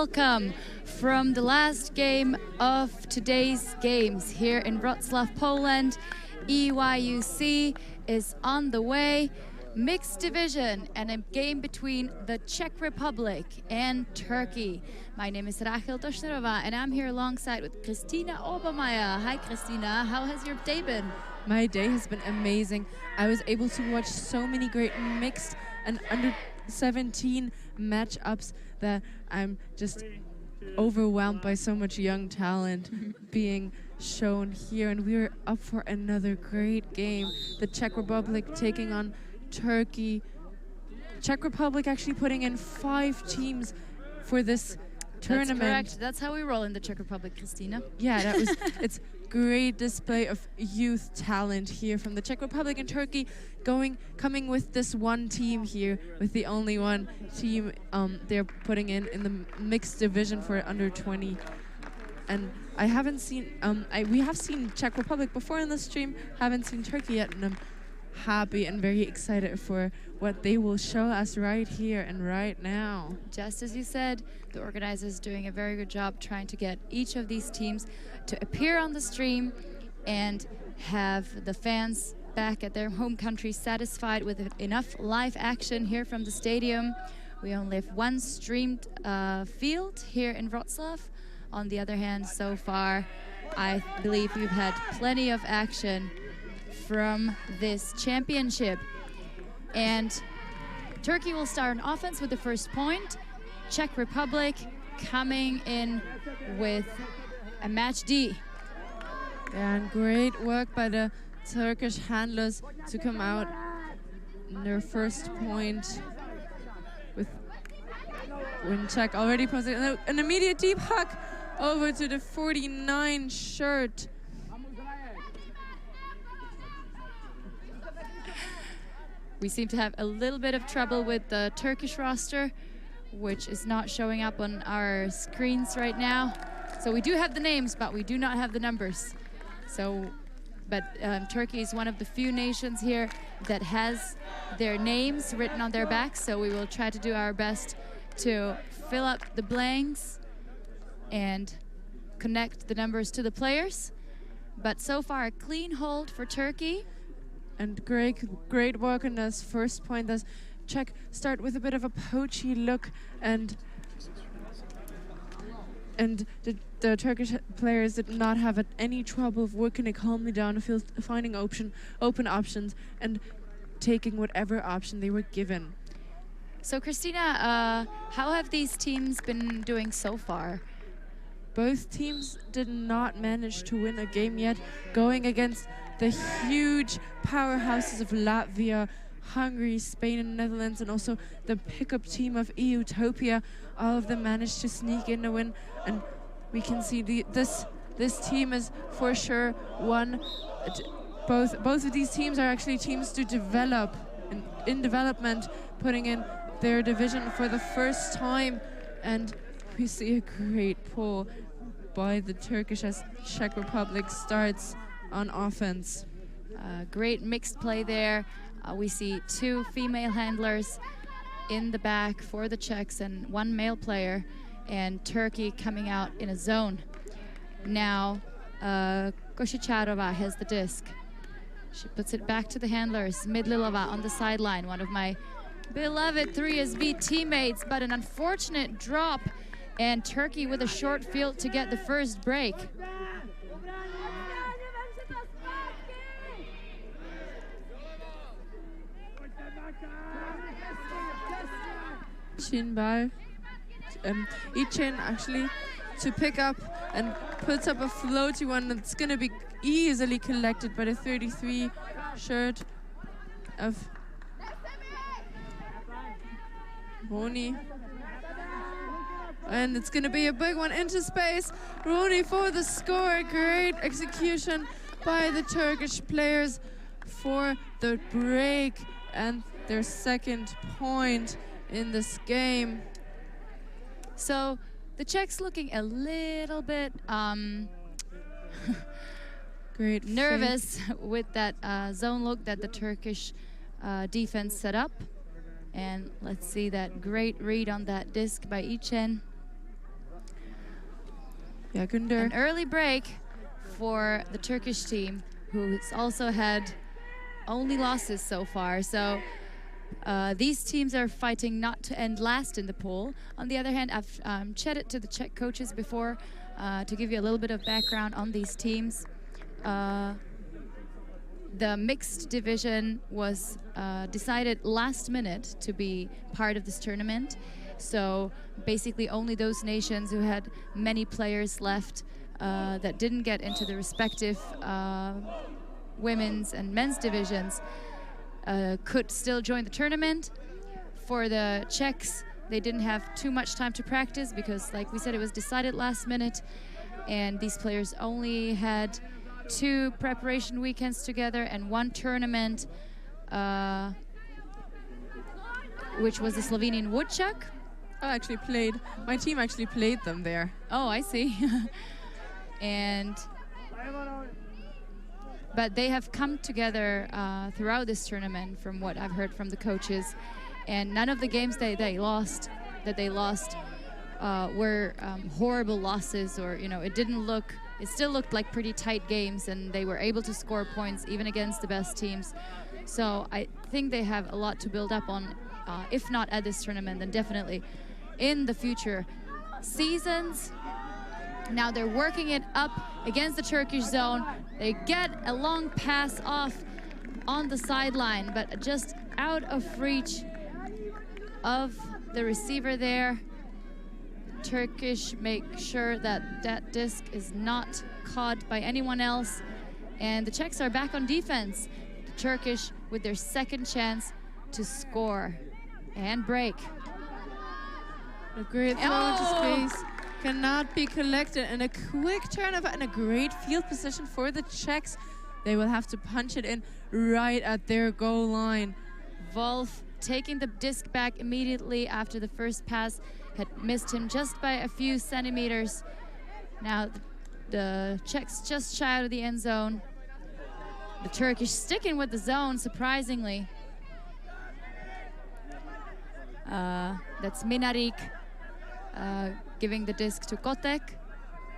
welcome from the last game of today's games here in Wrocław, Poland. Eyuc is on the way. Mixed division and a game between the Czech Republic and Turkey. My name is Eyuc2019 and I'm here alongside with Christina Obermeier. Hi Christina, how has your day been? My day has been amazing. I was able to watch so many great mixed and under 17 matchups that I'm just overwhelmed by so much young talent being shown here, and we're up for another great game. The Czech Republic taking on Turkey. Czech Republic actually putting in 5 teams for this tournament. That's correct. That's how we roll in the Czech Republic, Christina. Yeah, that was it's great display of youth talent here from the Czech Republic and Turkey, coming with this one team here, with the only one team they're putting in the mixed division for under 20. And I haven't seen we have seen Czech Republic before in the stream, haven't seen Turkey yet, and I'm happy and very excited for what they will show us right here and right now. Just as you said, the organizers doing a very good job trying to get each of these teams to appear on the stream and have the fans back at their home country satisfied with enough live action here from the stadium. We only have one streamed field here in Wrocław. On the other hand, so far, I believe we've had plenty of action from this championship. And Turkey will start on offense with the first point. Czech Republic coming in with a match D. And great work by the Turkish handlers to come out in their first point with when Czech already posted an immediate deep huck over to the 49 shirt. We seem to have a little bit of trouble with the Turkish roster, which is not showing up on our screens right now. So we do have the names, but we do not have the numbers. But Turkey is one of the few nations here that has their names written on their backs, so we will try to do our best to fill up the blanks and connect the numbers to the players. But so far, a clean hold for Turkey. And great work on this first point. As Czech start with a bit of a poachy look, and the Turkish players did not have any trouble of working it calmly down the field, finding open options, and taking whatever option they were given. So Christina, how have these teams been doing so far? Both teams did not manage to win a game yet, going against the huge powerhouses of Latvia, Hungary, Spain, and Netherlands, and also the pickup team of Eyuc2019. All of them managed to sneak in a win, and we can see this team is for sure one. Both of these teams are actually teams to develop, and in development, putting in their division for the first time, and we see a great pull by the Turkish as Czech Republic starts on offense. Great mixed play there. We see 2 female handlers in the back for the Czechs and 1 male player, and Turkey coming out in a zone. Now Košicárova has the disc. She puts it back to the handlers. Midlilova on the sideline, one of my beloved 3SB teammates, but an unfortunate drop, and Turkey with a short field to get the first break. Chinbal, Ichin actually to pick up and puts up a floaty one that's going to be easily collected by the 33 shirt of Roni. And it's going to be a big one into space. Roni for the score. Great execution by the Turkish players for the break and their second point in this game. So the Czechs looking a little bit nervous with that zone look that the Turkish defense set up. And let's see that great read on that disc by Eyuc2019. Yeah, Günder. An early break for the Turkish team, who's also had only losses so far. So these teams are fighting not to end last in the pool. On the other hand, I've chatted to the Czech coaches before to give you a little bit of background on these teams. The mixed division was decided last minute to be part of this tournament. So basically only those nations who had many players left that didn't get into the respective women's and men's divisions could still join the tournament. For the Czechs, they didn't have too much time to practice because, like we said, it was decided last minute, and these players only had 2 preparation weekends together and 1 tournament, which was the Slovenian woodchuck. My team actually played them there. Oh, I see. But they have come together throughout this tournament, from what I've heard from the coaches, and none of the games that they lost were horrible losses, or it still looked like pretty tight games, and they were able to score points even against the best teams. So I think they have a lot to build up on, if not at this tournament, then definitely in the future seasons. Now they're working it up against the Turkish zone. They get a long pass off on the sideline, but just out of reach of the receiver there. Turkish make sure that that disc is not caught by anyone else. And the Czechs are back on defense. The Turkish with their second chance to score and break. A great throw into space. Cannot be collected, and a quick turnover and a great field position for the Czechs. They will have to punch it in right at their goal line. Wolf taking the disc back immediately after the first pass had missed him just by a few centimeters. Now the Czechs just shy out of the end zone. The Turkish sticking with the zone, surprisingly. That's Minarik. Giving the disc to Kotek.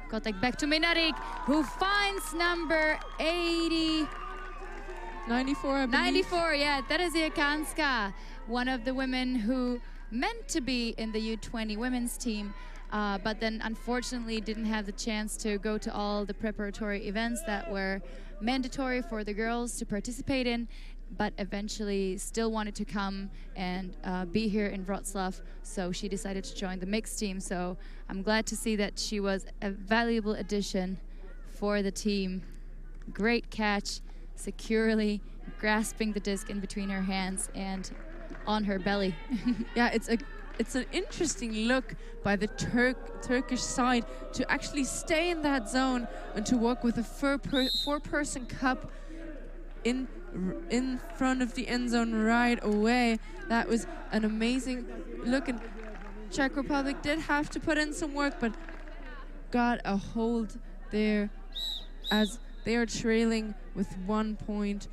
Kotek back to Minarik, who finds number 80. 94, I believe. 94, yeah, Terezie Kanska, one of the women who meant to be in the U20 women's team, but then unfortunately didn't have the chance to go to all the preparatory events that were mandatory for the girls to participate in, but eventually still wanted to come and be here in Wrocław, so she decided to join the mixed team. So I'm glad to see that she was a valuable addition for the team. Great catch, securely grasping the disc in between her hands and on her belly. Yeah, it's an interesting look by the Turkish side to actually stay in that zone and to work with a four-person cup in front of the end zone right away. That was an amazing look, and Czech Republic did have to put in some work, but got a hold there as they are trailing with 1 point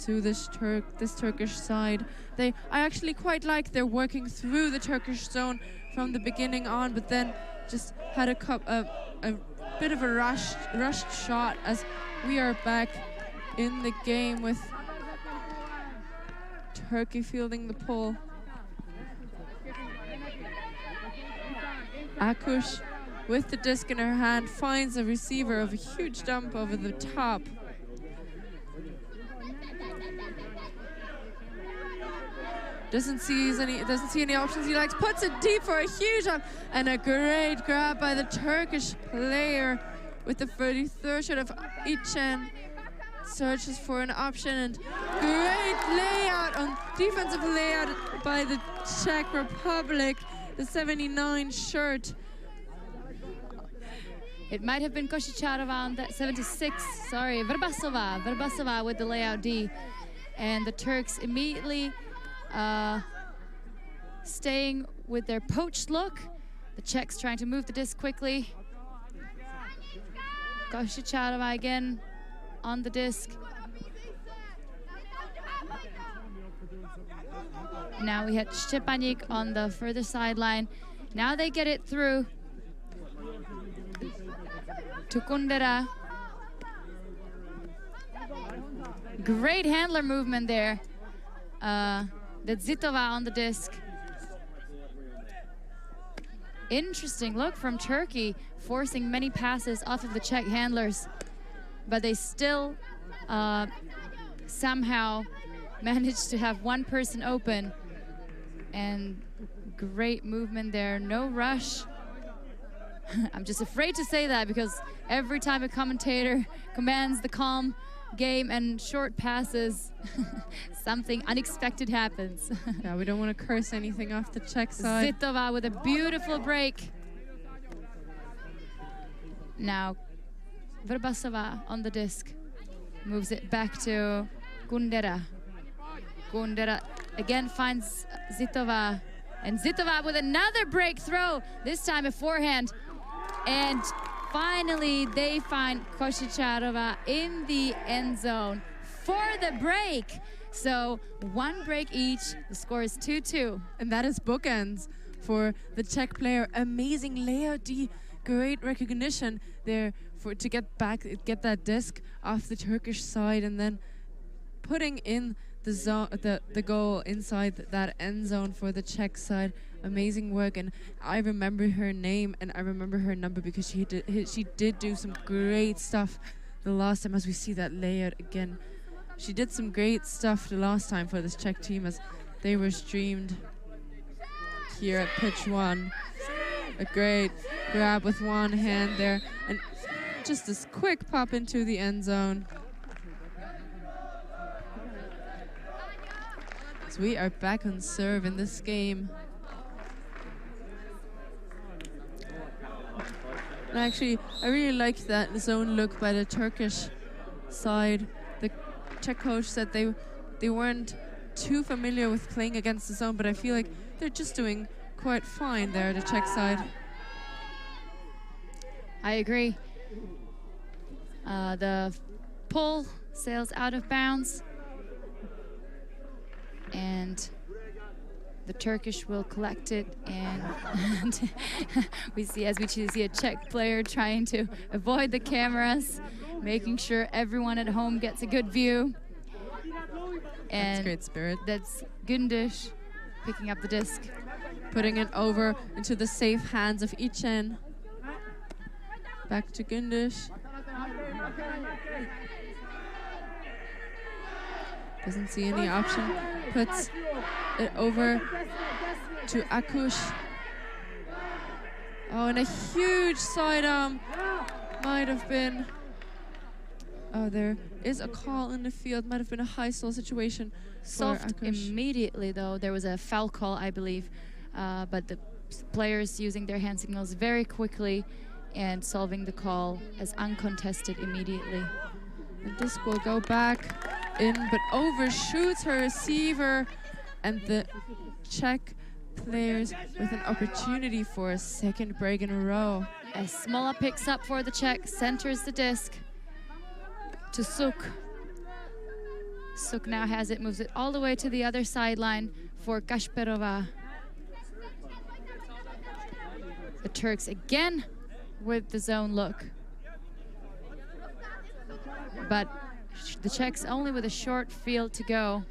to this Turkish side. I actually quite like they're working through the Turkish zone from the beginning on, but then just had a bit of a rushed shot as we are back in the game with Turkey fielding the pull. Akush with the disc in her hand finds a receiver of a huge dump over the top. Doesn't see any options. He likes, puts it deep for a huge jump, and a great grab by the Turkish player with the 33rd shot of Ichen. Searches for an option, and great layout on defensive layout by the Czech Republic, the 79 shirt. It might have been Košicharova on that 76, sorry, Verbasova with the layout D. And the Turks immediately staying with their poached look. The Czechs trying to move the disc quickly. Košicharova again on the disc. Now we had Štěpánek on the further sideline. Now they get it through. to Kundera. Great handler movement there. That's Zitova on the disc. Interesting look from Turkey, forcing many passes off of the Czech handlers, but they still somehow managed to have one person open. And great movement there, no rush. I'm just afraid to say that because every time a commentator commands the calm game and short passes, something unexpected happens. Yeah, we don't want to curse anything off the Czech side. Zitova with a beautiful break. Now, Verbasova on the disc. Moves it back to Kundera. Kundera again finds Zitova. And Zitova with another break throw, this time a forehand. And finally, they find Koshicharova in the end zone for the break. So one break each, the score is 2-2. And that is bookends for the Czech player. Amazing layout D, great recognition there to get that disc off the Turkish side and then putting in the zone, the goal inside that end zone for the Czech side. Amazing work, and I remember her name and I remember her number because she did do some great stuff the last time. As we see that layout again, she did some great stuff the last time for this Czech team as they were streamed here at pitch 1. A great grab with one hand there, and just this quick pop into the end zone. So we are back on serve in this game. And actually, I really liked that zone look by the Turkish side. The Czech coach said they weren't too familiar with playing against the zone, but I feel like they're just doing quite fine there, the Czech side. I agree. The pull sails out of bounds. And the Turkish will collect it, and we see a Czech player trying to avoid the cameras, making sure everyone at home gets a good view. And that's great spirit. That's Gündiş picking up the disc, putting it over into the safe hands of Eyuc. Back to Gündiş. Doesn't see any option. Puts it over to Akush. Oh, and a huge side arm. Might have been. Oh, there is a call in the field. Might have been a high stall situation. Solved immediately, though. There was a foul call, I believe. But the players using their hand signals very quickly and solving the call as uncontested immediately. The disc will go back in, but overshoots her receiver, and the Czech players with an opportunity for a second break in a row. As Smola picks up for the Czech, centers the disc to Suk. Suk now has it, moves it all the way to the other sideline for Kasperova. The Turks again with the zone look. But the Czechs only with a short field to go.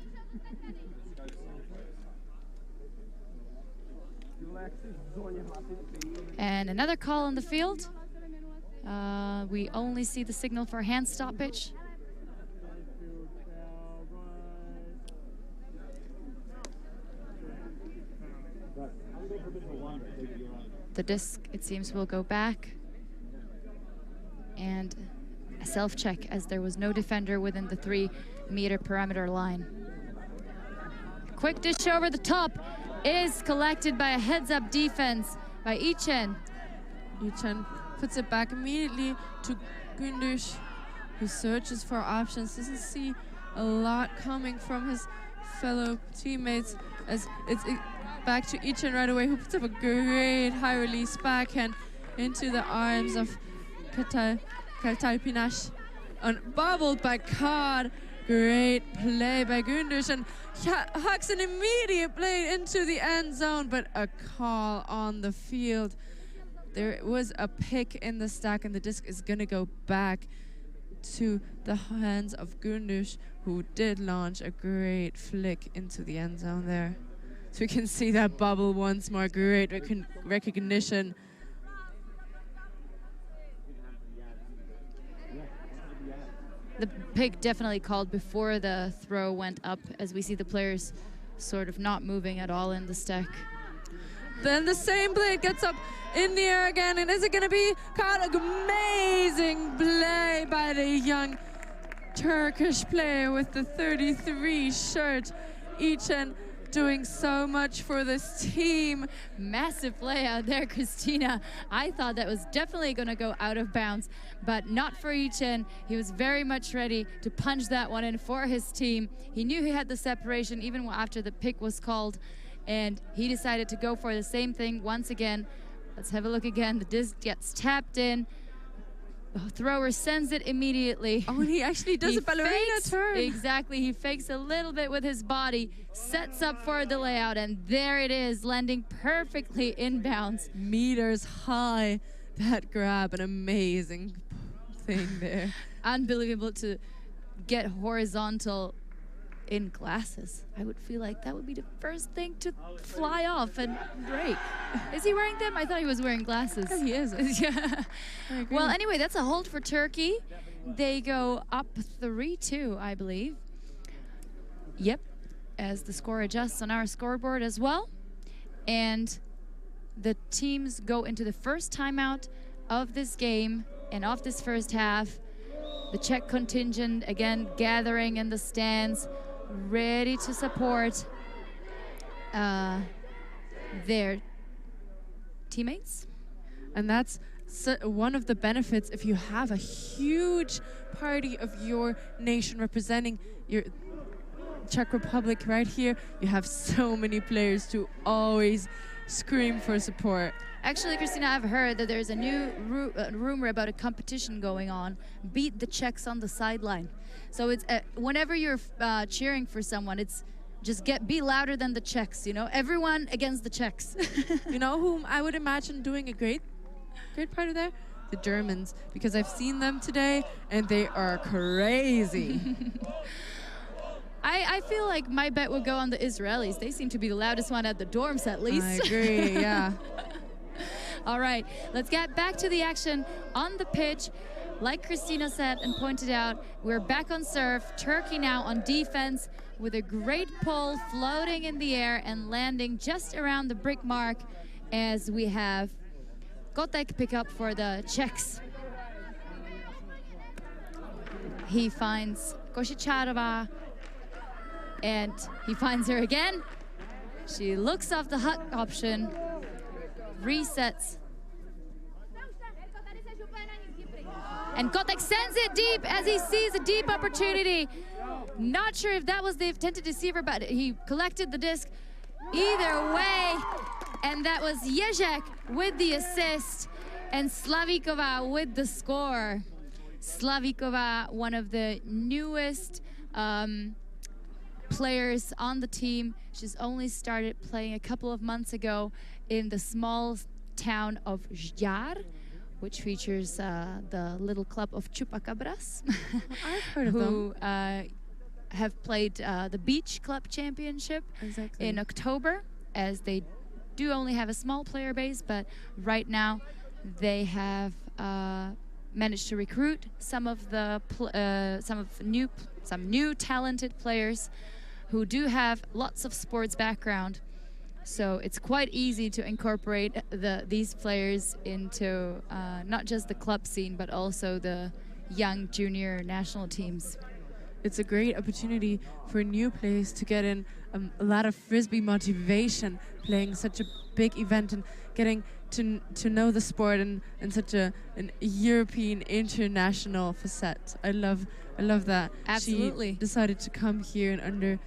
And another call on the field. We only see the signal for hand stoppage. The disc, it seems, will go back. And a self-check, as there was no defender within the 3-meter perimeter line. Quick dish over the top is collected by a heads-up defense by Eyuc. Eyuc puts it back immediately to Gündiş, who searches for options. Doesn't see a lot coming from his fellow teammates, as it's back to Eyuc right away, who puts up a great high-release backhand into the arms of Kartalpinash, bobbled by Card. Great play by Gündiş, and hucks an immediate play into the end zone, but a call on the field. there was a pick in the stack, and the disc is going to go back to the hands of Gundush, who did launch a great flick into the end zone there. So we can see that bubble once more. Great recognition. The pick definitely called before the throw went up, as we see the players sort of not moving at all in the stack. Then the same blade gets up in the air again, and is it going to be caught? Amazing play by the young Turkish player with the 33 shirt. Eyuc doing so much for this team. Massive play out there, Christina. I thought that was definitely going to go out of bounds, but not for Eyuc. He was very much ready to punch that one in for his team. He knew he had the separation even after the pick was called, and he decided to go for the same thing once again. Let's have a look again. The disc gets tapped in. The thrower sends it immediately. Oh, and he actually does a ballerina turn. Exactly. He fakes a little bit with his body, sets up for the layout, and there it is, landing perfectly inbounds. Meters high. That grab, an amazing thing there. Unbelievable to get horizontal in glasses. I would feel like that would be the first thing to fly off and break. Is he wearing them? I thought he was wearing glasses. Oh, he is. Yeah. Well, anyway, that's a hold for Turkey. They go up 3-2, I believe. Yep, as the score adjusts on our scoreboard as well. And the teams go into the first timeout of this game and of this first half. The Czech contingent, again, gathering in the stands, ready to support their teammates. And that's one of the benefits if you have a huge party of your nation representing your Czech Republic right here. You have so many players to always scream for support. Actually, Christina, I've heard that there's a new rumor about a competition going on. Beat the Czechs on the sideline. So it's whenever you're cheering for someone, it's just be louder than the Czechs. You know, everyone against the Czechs. You know whom I would imagine doing a great part of there? The Germans, because I've seen them today and they are crazy. I feel like my bet would go on the Israelis. They seem to be the loudest one at the dorms, at least. I agree, yeah. All right, let's get back to the action on the pitch. Like Christina said and pointed out, we're back on serve. Turkey now on defense with a great pull, floating in the air and landing just around the brick mark, as we have Kotek pick up for the Czechs. He finds Košičárová, and he finds her again. She looks off the hut option, resets, and Kotek sends it deep as he sees a deep opportunity. Not sure if that was the intended deceiver, but he collected the disc either way. And that was Eyuc with the assist and Slavíková with the score. Slavíková, one of the newest players on the team. She's only started playing a couple of months ago in the small town of Žďár, which features the little club of Chupacabras, I've heard of who have played the Beach Club Championship in October, as they do only have a small player base, but right now they have managed to recruit some new talented players who do have lots of sports background. So it's quite easy to incorporate these players into not just the club scene, but also the young junior national teams. It's a great opportunity for new players to get in a lot of Frisbee motivation, playing such a big event and getting to know the sport in such an European international facet. I love that. Absolutely. She decided to come here and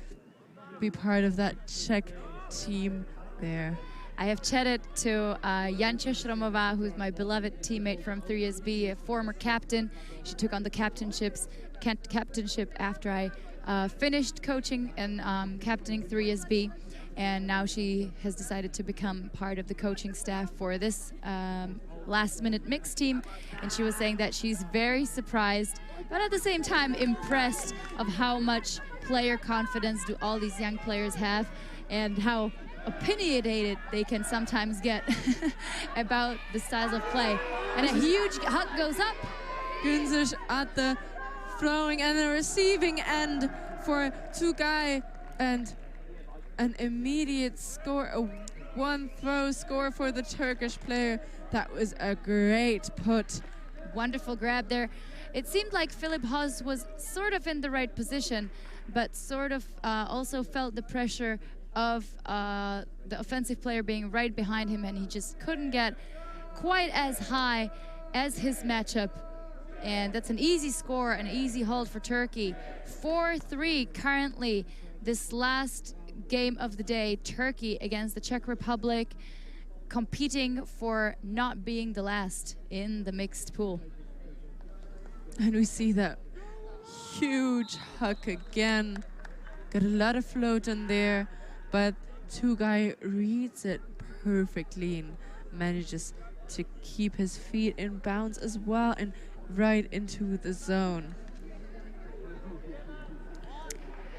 be part of that Czech team there. I have chatted to Janča Šromová, who's my beloved teammate from 3SB, a former captain. She took on the captainship after I finished coaching and captaining 3SB, and now she has decided to become part of the coaching staff for this last-minute mixed team, and she was saying that she's very surprised, but at the same time impressed of how much player confidence do all these young players have, and how opinionated they can sometimes get about the styles of play. And a huge hug goes up. Günzig at the throwing and the receiving end for Tugay, and an immediate score, a one-throw score for the Turkish player. That was a great put. Wonderful grab there. It seemed like Philipp Haas was sort of in the right position, but sort of also felt the pressure of the offensive player being right behind him, and he just couldn't get quite as high as his matchup. And that's an easy score, an easy hold for Turkey. 4-3 currently, this last game of the day, Turkey against the Czech Republic, competing for not being the last in the mixed pool. And we see that huge hook again. Got a lot of float in there, but Tugay reads it perfectly and manages to keep his feet in bounds as well and right into the zone.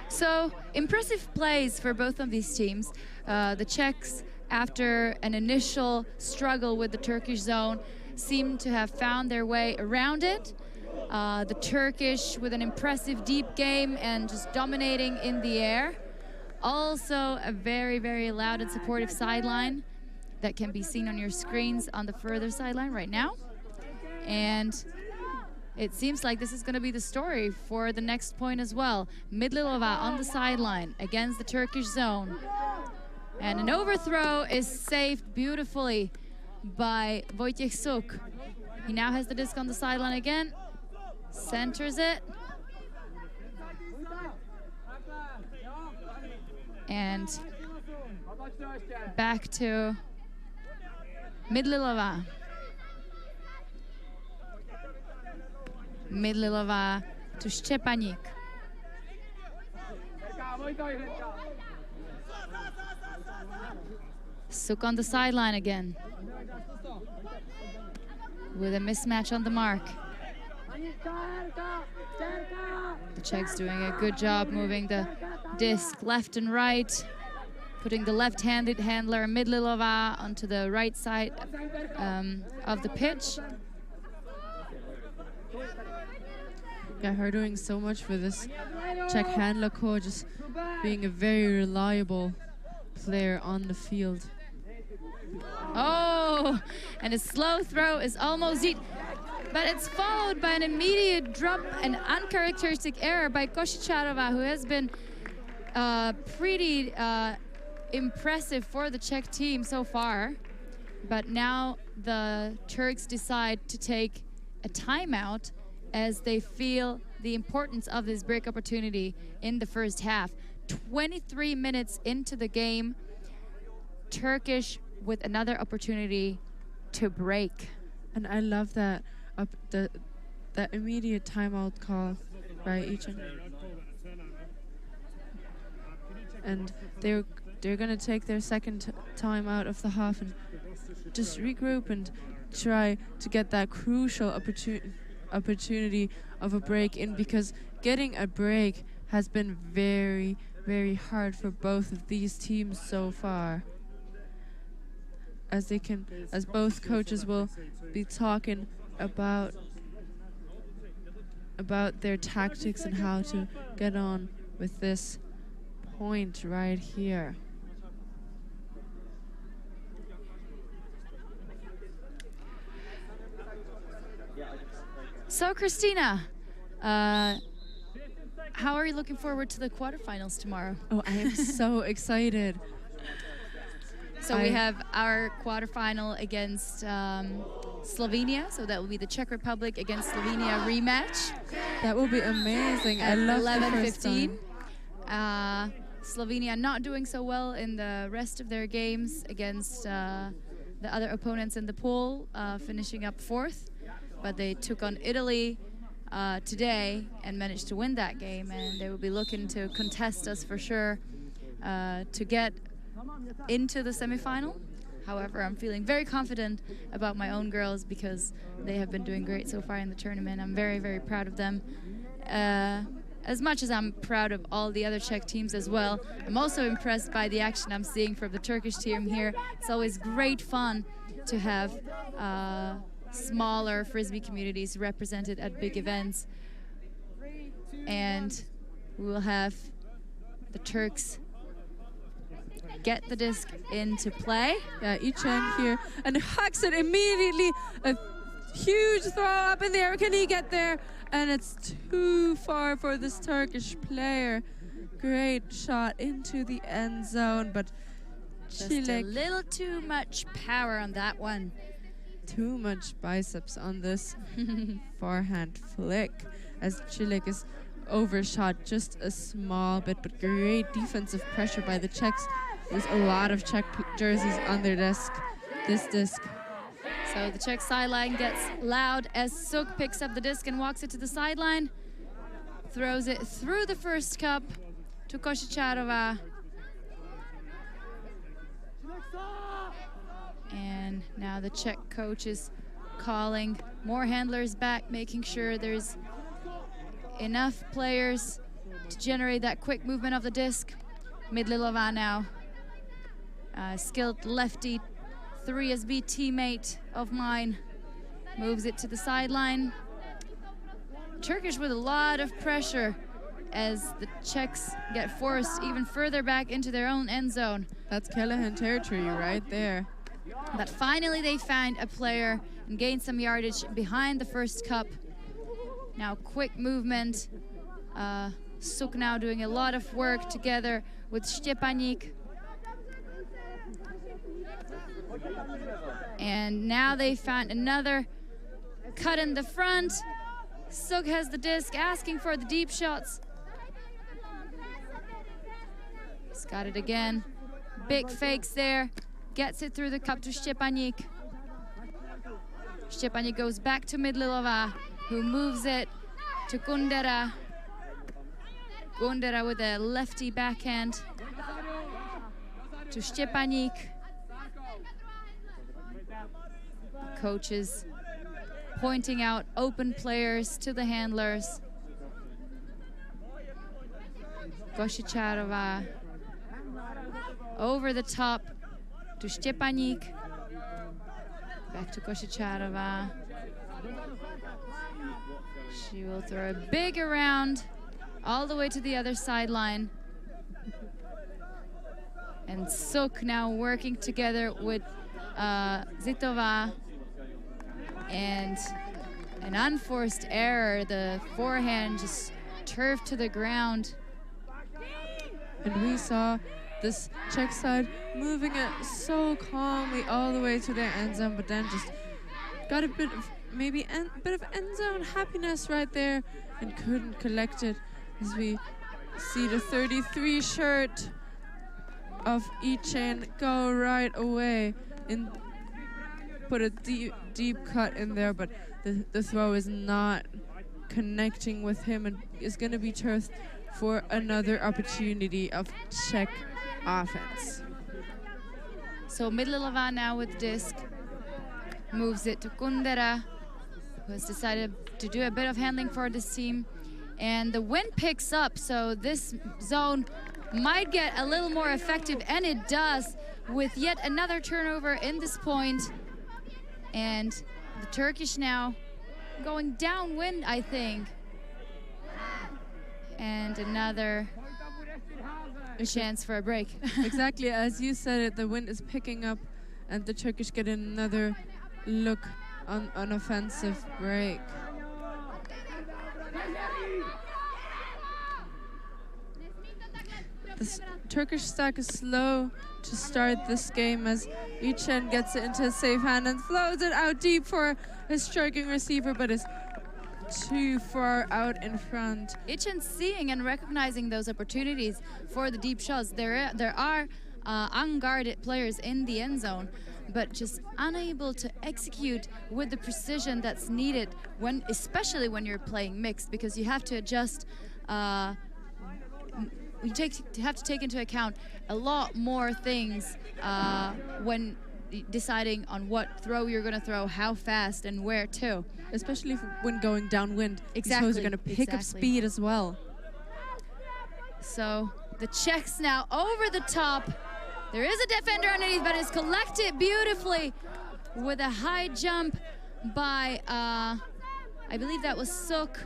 So impressive plays for both of these teams. The Czechs, after an initial struggle with the Turkish zone, seem to have found their way around it. The Turkish with an impressive deep game and just dominating in the air. Also a very, very loud and supportive sideline that can be seen on your screens on the further sideline right now. And it seems like this is going to be the story for the next point as well. Midlilova on the sideline against the Turkish zone. And an overthrow is saved beautifully by Wojciech Suk. He now has the disc on the sideline again. Centers it. And back to Midlilova. Midlilova to Szczepanik. Suk on the sideline again. With a mismatch on the mark. The Czechs doing a good job moving the disc left and right, putting the left-handed handler Midlilova onto the right side of the pitch. Yeah, her doing so much for this Czech handler core, just being a very reliable player on the field. Oh, and a slow throw is almost it. But it's followed by an immediate drop, an uncharacteristic error by Košicharova, who has been pretty impressive for the Czech team so far. But now the Turks decide to take a timeout as they feel the importance of this break opportunity in the first half. 23 minutes into the game, Turkish with another opportunity to break. And I love that. That immediate timeout call by Eyuc. And they're gonna take their second time out of the half and just regroup and try to get that crucial opportunity of a break in, because getting a break has been very, very hard for both of these teams so far. As both coaches will be talking about their tactics and how to get on with this point right here. So, Christina, how are you looking forward to the quarterfinals tomorrow? Oh, I am so excited. So we have our quarterfinal against Slovenia, so that will be the Czech Republic against Slovenia rematch. That will be amazing. I love 11:15. Slovenia not doing so well in the rest of their games against the other opponents in the pool, finishing up 4th. But they took on Italy today and managed to win that game, and they will be looking to contest us for sure to get into the semifinal. However, I'm feeling very confident about my own girls because they have been doing great so far in the tournament. I'm very, very proud of them. As much as I'm proud of all the other Czech teams as well, I'm also impressed by the action I'm seeing from the Turkish team here. It's always great fun to have smaller Frisbee communities represented at big events. And we will have the Turks get the disc into play. Yeah, Eyuc here, and hucks it immediately. A huge throw up in the air. Can he get there? And it's too far for this Turkish player. Great shot into the end zone, but just a little too much power on that one. Too much biceps on this forehand flick, as Cilek is overshot just a small bit, but great defensive pressure by the Czechs. There's a lot of Czech jerseys on their disc. This disc. So the Czech sideline gets loud as Suk picks up the disc and walks it to the sideline. Throws it through the first cup to Košičárová. And now the Czech coach is calling more handlers back, making sure there's enough players to generate that quick movement of the disc. Midlilová now. Skilled lefty 3SB teammate of mine moves it to the sideline. Turkish with a lot of pressure as the Czechs get forced even further back into their own end zone. That's Callahan territory right there. But finally they find a player and gain some yardage behind the first cup. Now quick movement. Suk now doing a lot of work together with Štěpánek. And now they found another cut in the front. Suk has the disc, asking for the deep shots. He's got it again. Big fakes there. Gets it through the cup to Štěpánek. Štěpánek goes back to Midlilová, who moves it to Kundera. Kundera with a lefty backhand to Štěpánek. Coaches pointing out open players to the handlers. Košičárová over the top to Štěpánek. Back to Košičárová. She will throw a big around all the way to the other sideline. And Suk now working together with Zitová. And an unforced error. The forehand just turfed to the ground. And we saw this Czech side moving it so calmly all the way to their end zone, but then just got a bit of bit of end zone happiness right there and couldn't collect it, as we see the 33 shirt of Eyuc go right away and put a deep cut in there, but the throw is not connecting with him and is going to be turfed for another opportunity of Czech offense. So Midlilová now with disc, moves it to Kundera, who has decided to do a bit of handling for this team. And the wind picks up, so this zone might get a little more effective, and it does, with yet another turnover in this point. And the Turkish now going downwind, I think. And another chance for a break. Exactly, as you said it, the wind is picking up and the Turkish get another look on an offensive break. The Turkish stack is slow to start this game as Eyuc gets it into a safe hand and throws it out deep for his striking receiver, but is too far out in front. Eyuc seeing and recognizing those opportunities for the deep shots. There are unguarded players in the end zone, but just unable to execute with the precision that's needed, especially when you're playing mixed, because you have to adjust. You have to take into account a lot more things when deciding on what throw you're going to throw, how fast, and where to. Especially when going downwind. Exactly. These toes are going to pick up speed as well. So the Czechs now over the top. There is a defender underneath, but it's collected beautifully with a high jump by, I believe that was Suk.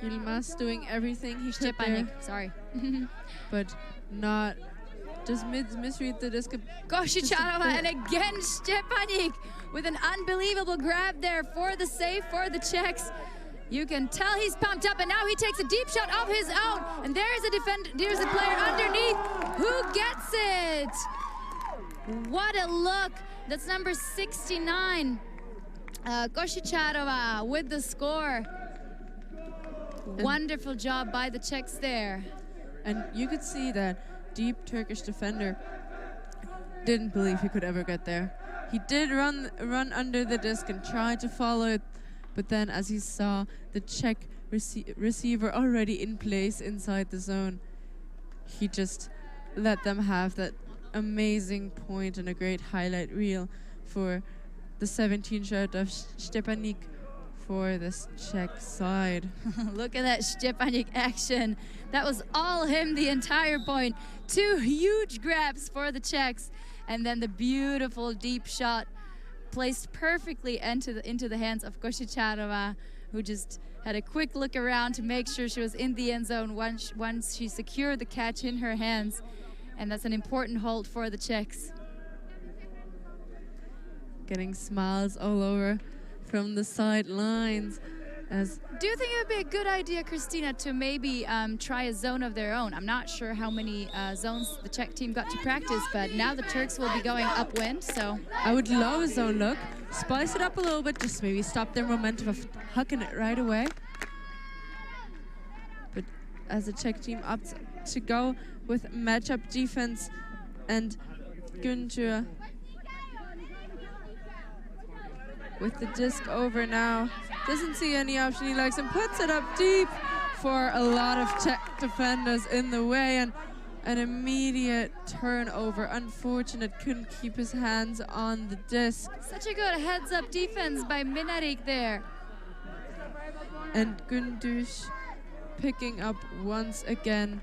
Yilmaz doing everything he could there. Sorry. But not, just misread the disc. Košičárová, and again Štěpánek with an unbelievable grab there for the save for the Czechs. You can tell he's pumped up, and now he takes a deep shot of his own. And there's a player underneath who gets it. What a look. That's number 69, Košičárová with the score. Wonderful job by the Czechs there. And you could see that deep Turkish defender didn't believe he could ever get there. He did run under the disc and try to follow it, but then as he saw the Czech receiver already in place inside the zone, he just let them have that amazing point and a great highlight reel for the 17 shot of Štěpánek for this Czech side. Look at that Štěpánek action. That was all him the entire point. 2 huge grabs for the Czechs, and then the beautiful deep shot placed perfectly into the hands of Košičárová, who just had a quick look around to make sure she was in the end zone once she secured the catch in her hands. And that's an important hold for the Czechs. Getting smiles all over from the sidelines. Do you think it would be a good idea, Christina, to maybe try a zone of their own? I'm not sure how many zones the Czech team got to practice, but now the Turks will be going upwind, so... I would love a zone look. Spice it up a little bit, just maybe stop their momentum of hucking it right away. But as the Czech team opts to go with matchup defense, and Günther with the disc over now. Doesn't see any option. He likes and puts it up deep for a lot of Czech defenders in the way, and an immediate turnover. Unfortunate, couldn't keep his hands on the disc. Such a good heads-up defense by Minarik there. And Günther picking up once again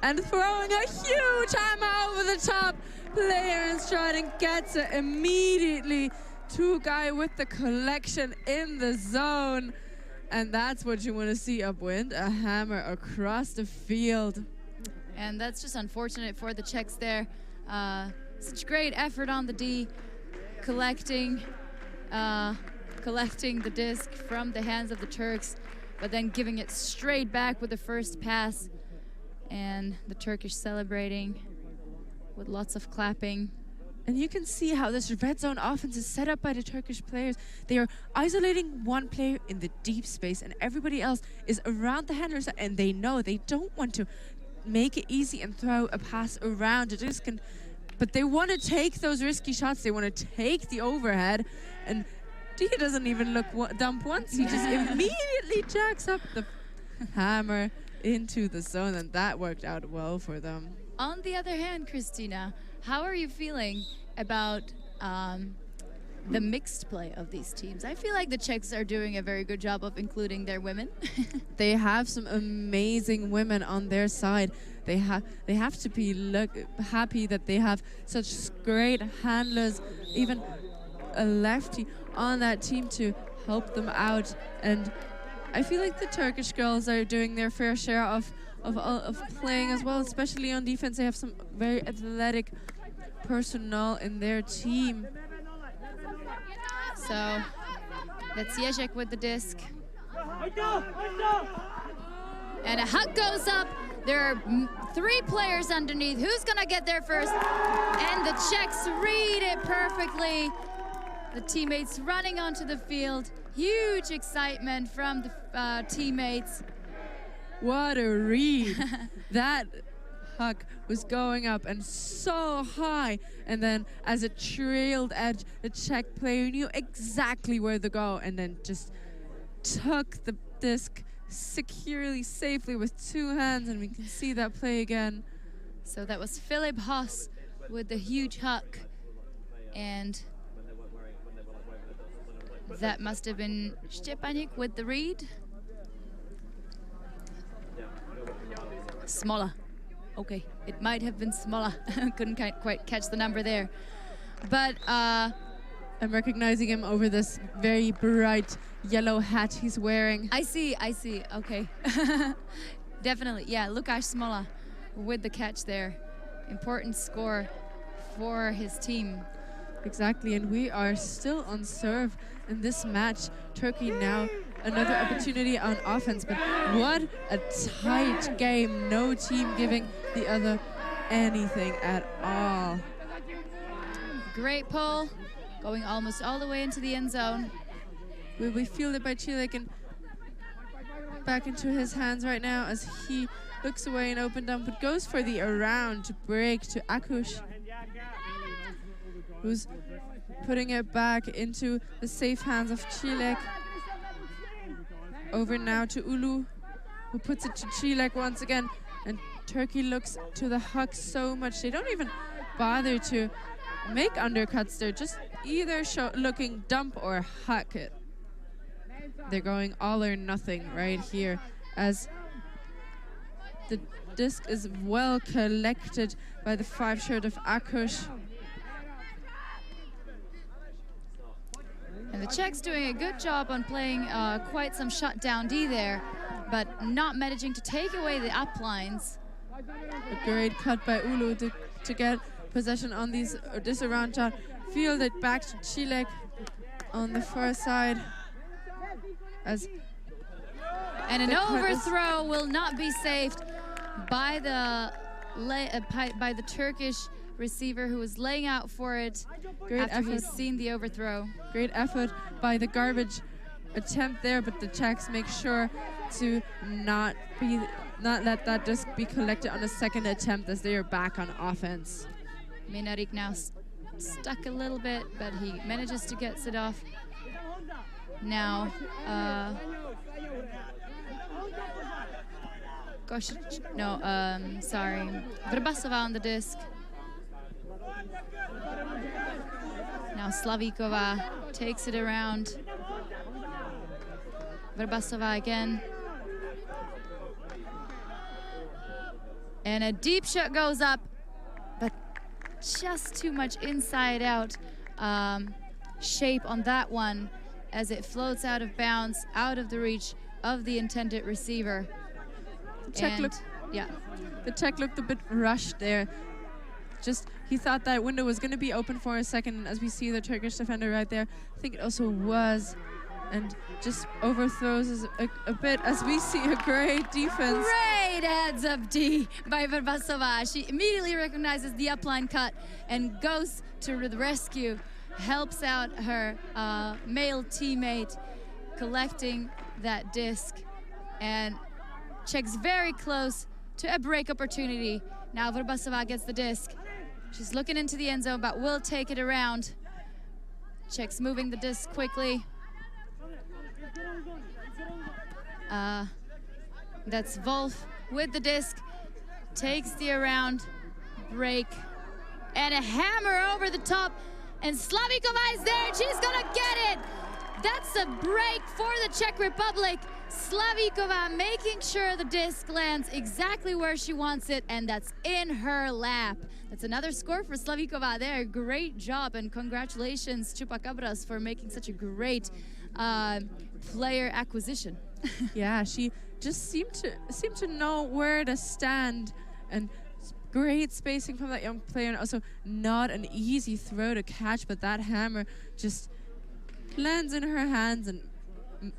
and throwing a huge hammer over the top. Player in stride and gets it immediately to guy with the collection in the zone. And that's what you want to see upwind, a hammer across the field. And that's just unfortunate for the Czechs there. Such great effort on the D, collecting the disc from the hands of the Turks, but then giving it straight back with the first pass. And the Turkish celebrating with lots of clapping. And you can see how this red zone offense is set up by the Turkish players. They are isolating one player in the deep space, and everybody else is around the handlers, and they know they don't want to make it easy and throw a pass around the disc. But they want to take those risky shots. They want to take the overhead. And he doesn't even look dump once. He just immediately jacks up the hammer into the zone, and that worked out well for them. On the other hand, Christina, how are you feeling about the mixed play of these teams? I feel like the Czechs are doing a very good job of including their women. They have some amazing women on their side. They have to be happy that they have such great handlers, even a lefty on that team to help them out. And I feel like the Turkish girls are doing their fair share of playing as well, especially on defense. They have some very athletic personnel in their team. So that's Eyuc with the disc. And a hug goes up. There are 3 players underneath. Who's gonna get there first? And the Czechs read it perfectly. The teammates running onto the field. Huge excitement from the teammates. What a read. That huck was going up and so high. And then as it trailed edge, the Czech player knew exactly where to go and then just took the disc securely, safely with 2 hands. And we can see that play again. So that was Philip Haas with the huge huck. And that must have been Szczepanik with the read. Smola. Okay, it might have been Smola. Couldn't quite catch the number there. But I'm recognizing him over this very bright yellow hat he's wearing. I see. Okay. Definitely. Yeah, Lukasz Smola with the catch there. Important score for his team. Exactly, and we are still on serve in this match. Turkey now another opportunity on offense, but what a tight game. No team giving the other anything at all. Great pull, going almost all the way into the end zone. Will be fielded by Cilek and back into his hands right now as he looks away and open down, but goes for the around break to Eyuc, who's putting it back into the safe hands of Cilek. Over now to Ulu, who puts it to Cilek once again. And Turkey looks to the huck so much. They don't even bother to make undercuts. They're just either looking dump or huck it. They're going all or nothing right here as the disc is well collected by the 5 shirt of Eyuc. And the Czechs doing a good job on playing quite some shutdown D there, but not managing to take away the up lines. A great cut by Ulu to get possession on this around shot. Field it back to Cilek on the far side. And an overthrow will not be saved by the Turkish receiver who was laying out for it after he's seen the overthrow. Great effort by the garbage attempt there, but the Czechs make sure to not let that disc be collected on a second attempt as they are back on offense. Minarik now stuck a little bit, but he manages to get it off. Now, Vrbasova on the disc. Now Slavíková takes it around. Vrbasova again. And a deep shot goes up, but just too much inside out shape on that one as it floats out of bounds, out of the reach of the intended receiver. The Czech looked a bit rushed there. Just, he thought that window was going to be open for a second, and as we see the Turkish defender right there, I think it also was, and just overthrows us a bit as we see a great defense. Great heads up D by Vrbasova. She immediately recognizes the upline cut and goes to the rescue, helps out her male teammate, collecting that disc, and Czech's very close to a break opportunity. Now Vrbasova gets the disc. She's looking into the end zone, but will take it around. Czech's moving the disc quickly. That's Wolf with the disc. Takes the around break. And a hammer over the top. And Slavíková is there, and she's gonna get it! That's a break for the Czech Republic. Slavíková making sure the disc lands exactly where she wants it, and that's in her lap. That's another score for Slavíková there. Great job, and congratulations, Chupacabras, for making such a great player acquisition. Yeah, she just seemed to know where to stand, and great spacing from that young player, and also not an easy throw to catch, but that hammer just lands in her hands and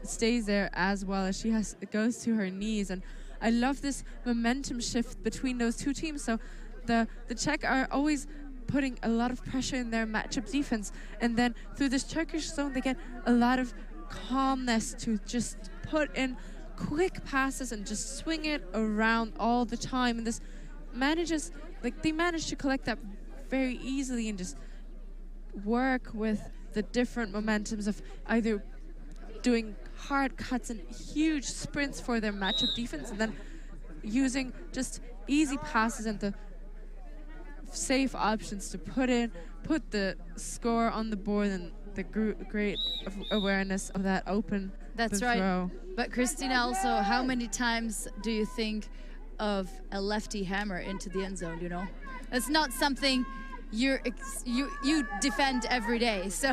stays there as well as it goes to her knees. And I love this momentum shift between those two teams. So the Czech are always putting a lot of pressure in their matchup defense, and then through this Turkish zone they get a lot of calmness to just put in quick passes and just swing it around all the time. And this they manage to collect that very easily and just work with the different momentums of either doing hard cuts and huge sprints for their matchup defense, and then using just easy passes and the safe options to put in put the score on the board and the great awareness of that open That's right. Throw. But Christina, also, how many times do you think of a lefty hammer into the end zone, you know? It's not something you defend every day, so.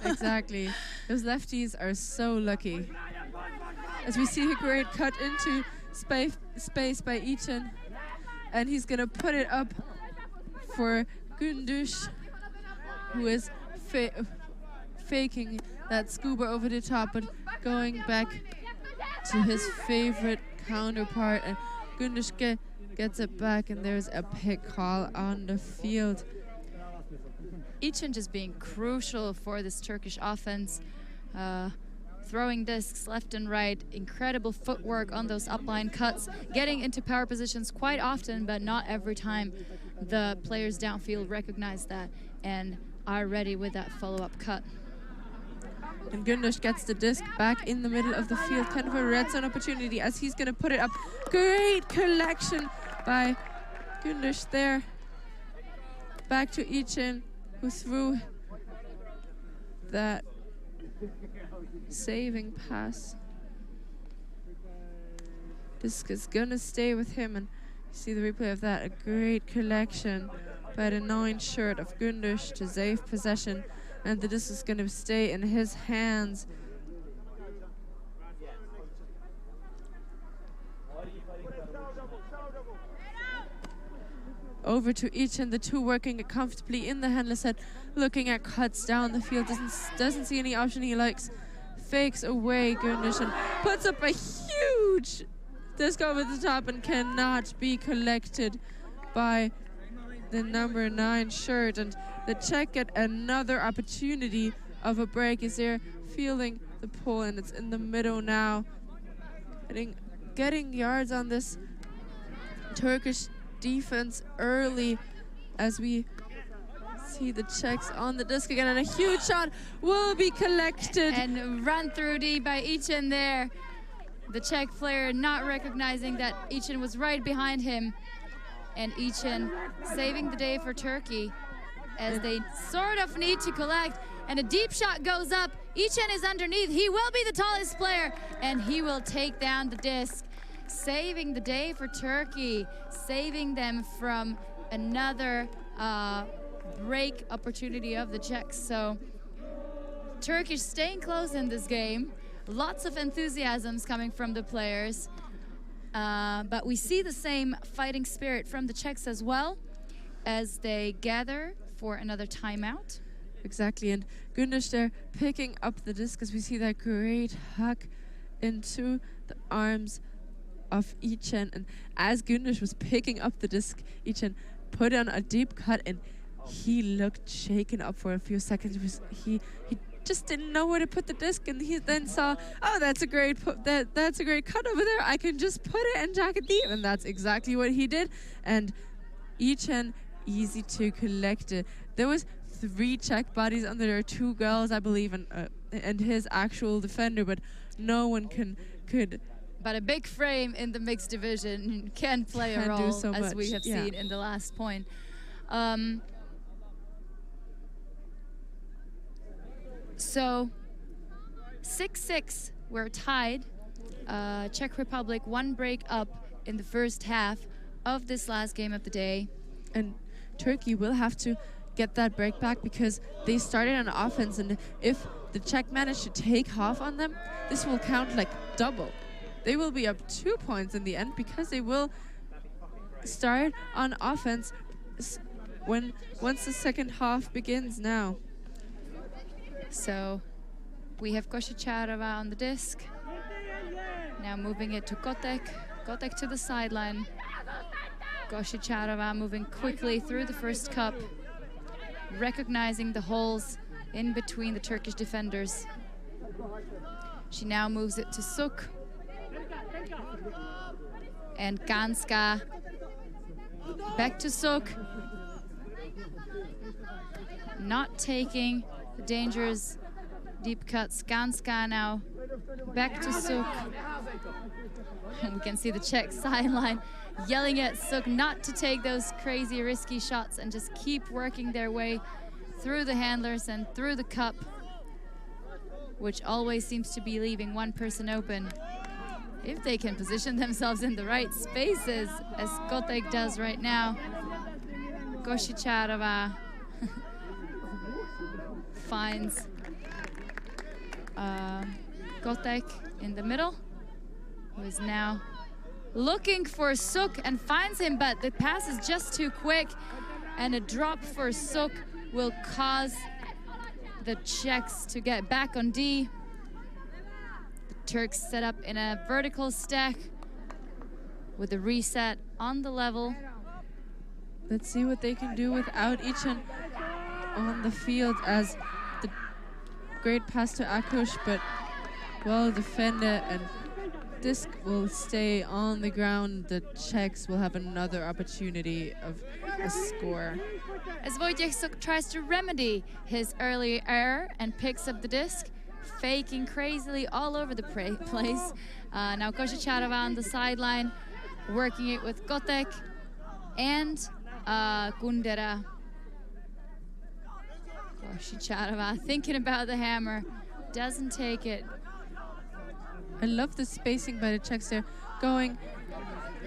Exactly. Those lefties are so lucky. As we see a great cut into space by Eyuc, and he's gonna put it up for Gündüz, who is faking that scuba over the top, but going back to his favorite counterpart, and Gündüz gets it back, and there's a pick call on the field. Eyuc just being crucial for this Turkish offense, throwing discs left and right, incredible footwork on those upline cuts, getting into power positions quite often, but not every time. The players downfield recognize that and are ready with that follow-up cut. And Gündüz gets the disc back in the middle of the field, kind of a red zone opportunity as he's going to put it up. Great collection by Gündüz there. Back to Eyuc, who threw that saving pass. Disc is going to stay with him, and you see the replay of that. A great collection by the 9 shirt of Gündüz to save possession. And the disc is going to stay in his hands. Over to Eyuc, the two working comfortably in the handler set, looking at cuts down the field. Doesn't see any option he likes. Fakes away Gündüz and puts up a huge disc over the top and cannot be collected by the number 9 shirt. And the Czech get another opportunity of a break as they're fielding the pull, and it's in the middle now. Getting yards on this Turkish defense early as we see the Czechs on the disc again, and a huge shot will be collected. And run through D by Eyuc there. The Czech player not recognizing that Eyuc was right behind him, and Eyuc saving the day for Turkey as they sort of need to collect, and a deep shot goes up. Eyuc is underneath. He will be the tallest player, and he will take down the disc, saving the day for Turkey, saving them from another break opportunity of the Czechs. So Turkish staying close in this game. Lots of enthusiasms coming from the players. But we see the same fighting spirit from the Czechs as well as they gather for another timeout. Exactly, and Gündüz there picking up the disc as we see that great hack into the arms of Eyuc. And as Gündüz was picking up the disc, Eyuc put on a deep cut, and he looked shaken up for a few seconds. He just didn't know where to put the disc, and he then saw, oh, that's a great that's a great cut over there. I can just put it and jack it deep, and that's exactly what he did. And Eyuc easy to collect it. There was 3 Czech bodies under there, 2 girls, I believe, and his actual defender, but no one could. But a big frame in the mixed division can play a role, so as we have seen in the last point. So 6-6, we're tied. Czech Republic 1 break up in the first half of this last game of the day. And Turkey will have to get that break back because they started on offense, and if the Czech manage to take half on them, this will count like double. They will be up 2 points in the end because they will start on offense once the second half begins now. So we have Košičárová on the disc. Now moving it to Kotek. Kotek to the sideline. Košičárová moving quickly through the first cup, recognizing the holes in between the Turkish defenders. She now moves it to Suk. And Ganska back to Suk. Not taking the dangerous deep cuts. Ganska now back to Suk. And we can see the Czech sideline yelling at Suk not to take those crazy risky shots and just keep working their way through the handlers and through the cup, which always seems to be leaving one person open. If they can position themselves in the right spaces, as Kotek does right now. Košičárová finds Kotek in the middle, who is now looking for Suk and finds him, but the pass is just too quick, and a drop for Suk will cause the Czechs to get back on D. The Turks set up in a vertical stack with a reset on the level. Let's see what they can do without Eyuc on the field, as the great pass to Eyuc, but well defended, and disc will stay on the ground. The Czechs will have another opportunity of a score. As Wojciech Suk tries to remedy his earlier error and picks up the disc, faking crazily all over the place. Now Košičárová on the sideline, working it with Kotek and Kundera. Košičárová thinking about the hammer, doesn't take it. I love the spacing by the Czechs there, going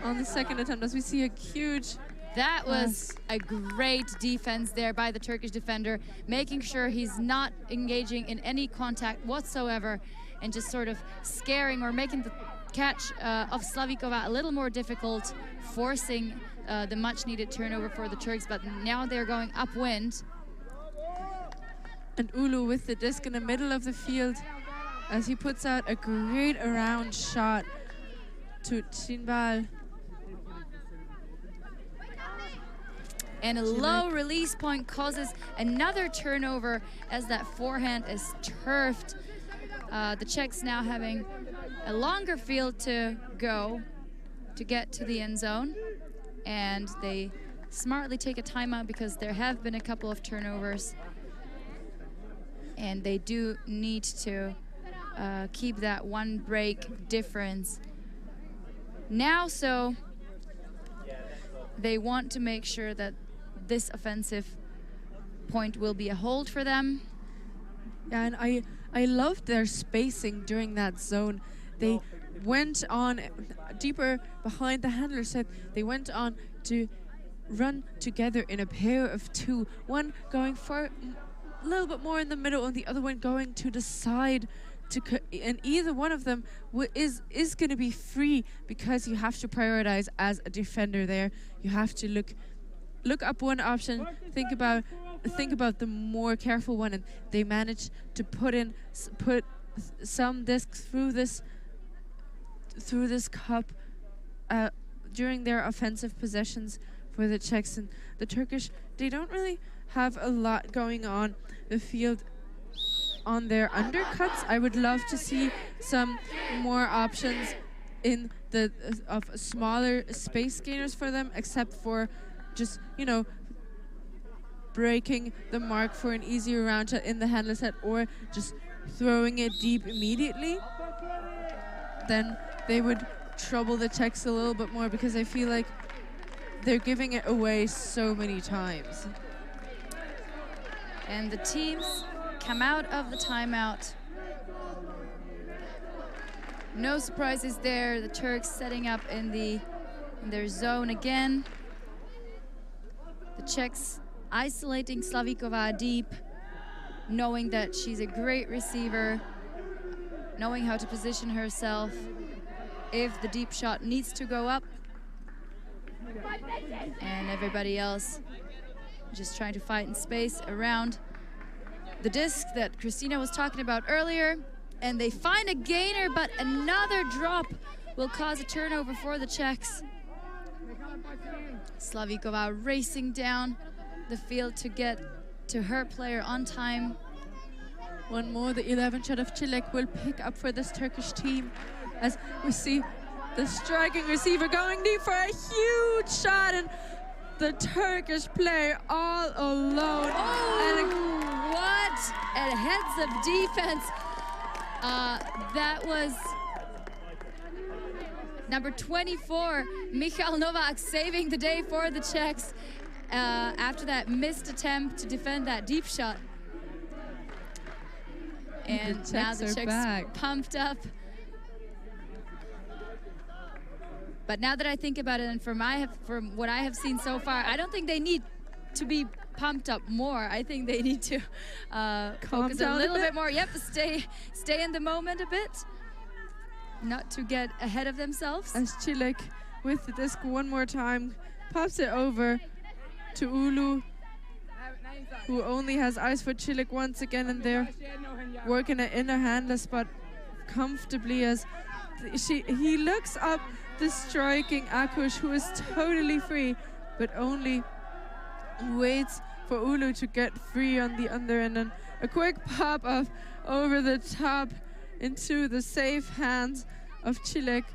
on the second attempt as we see a huge... That was a great defense there by the Turkish defender, making sure he's not engaging in any contact whatsoever and just sort of scaring or making the catch of Slavíková a little more difficult, forcing the much-needed turnover for the Turks, but now they're going upwind. And Ulu with the disc in the middle of the field as he puts out a great around shot to Chinbal. And a low release point causes another turnover as that forehand is turfed. The Czechs now having a longer field to go to get to the end zone. And they smartly take a timeout because there have been a couple of turnovers. And they do need to keep that one break difference. Now, so they want to make sure that this offensive point will be a hold for them. Yeah, and I loved their spacing during that zone. They went on deeper behind the handler set. They went on to run together in a pair of two. One going for a little bit more in the middle and the other one going to the side. And either one of them is going to be free, because you have to prioritize as a defender there. You have to look up one option, think about the more careful one, and they managed to put some discs through this cup during their offensive possessions for the Czechs. And the Turkish, they don't really have a lot going on the field on their undercuts. I would love to see some more options in the of smaller space gainers for them, except for just, you know, breaking the mark for an easier round shot in the handler set, or just throwing it deep immediately. Then they would trouble the Czechs a little bit more, because I feel like they're giving it away so many times. And the teams come out of the timeout. No surprises there. The Turks setting up in their zone again. The Czechs isolating Slavíková deep, knowing that she's a great receiver, knowing how to position herself if the deep shot needs to go up. And everybody else just trying to fight in space around the disc that Christina was talking about earlier. And they find a gainer, but another drop will cause a turnover for the Czechs. Slavíková racing down the field to get to her player on time. One more, the 11 shot of Čilek will pick up for this Turkish team, as we see the striking receiver going deep for a huge shot, and the Turkish player all alone. Oh, and what a heads of defense. That was number 24, Michal Novak, saving the day for the Czechs. after that missed attempt to defend that deep shot. And now the Czechs back. pumped up. But now that I think about it, and from what I have seen so far, I don't think they need to be pumped up more. I think they need to focus a little bit more. Yep, stay in the moment a bit, not to get ahead of themselves. As Čilek with the disc one more time pops it over to Ulu, who only has eyes for Čilek once again, and they're working it in a handler spot comfortably as he looks up the striking Eyuc, who is totally free, but only waits for Ulu to get free on the under, and then a quick pop of over the top into the safe hands of Čilek.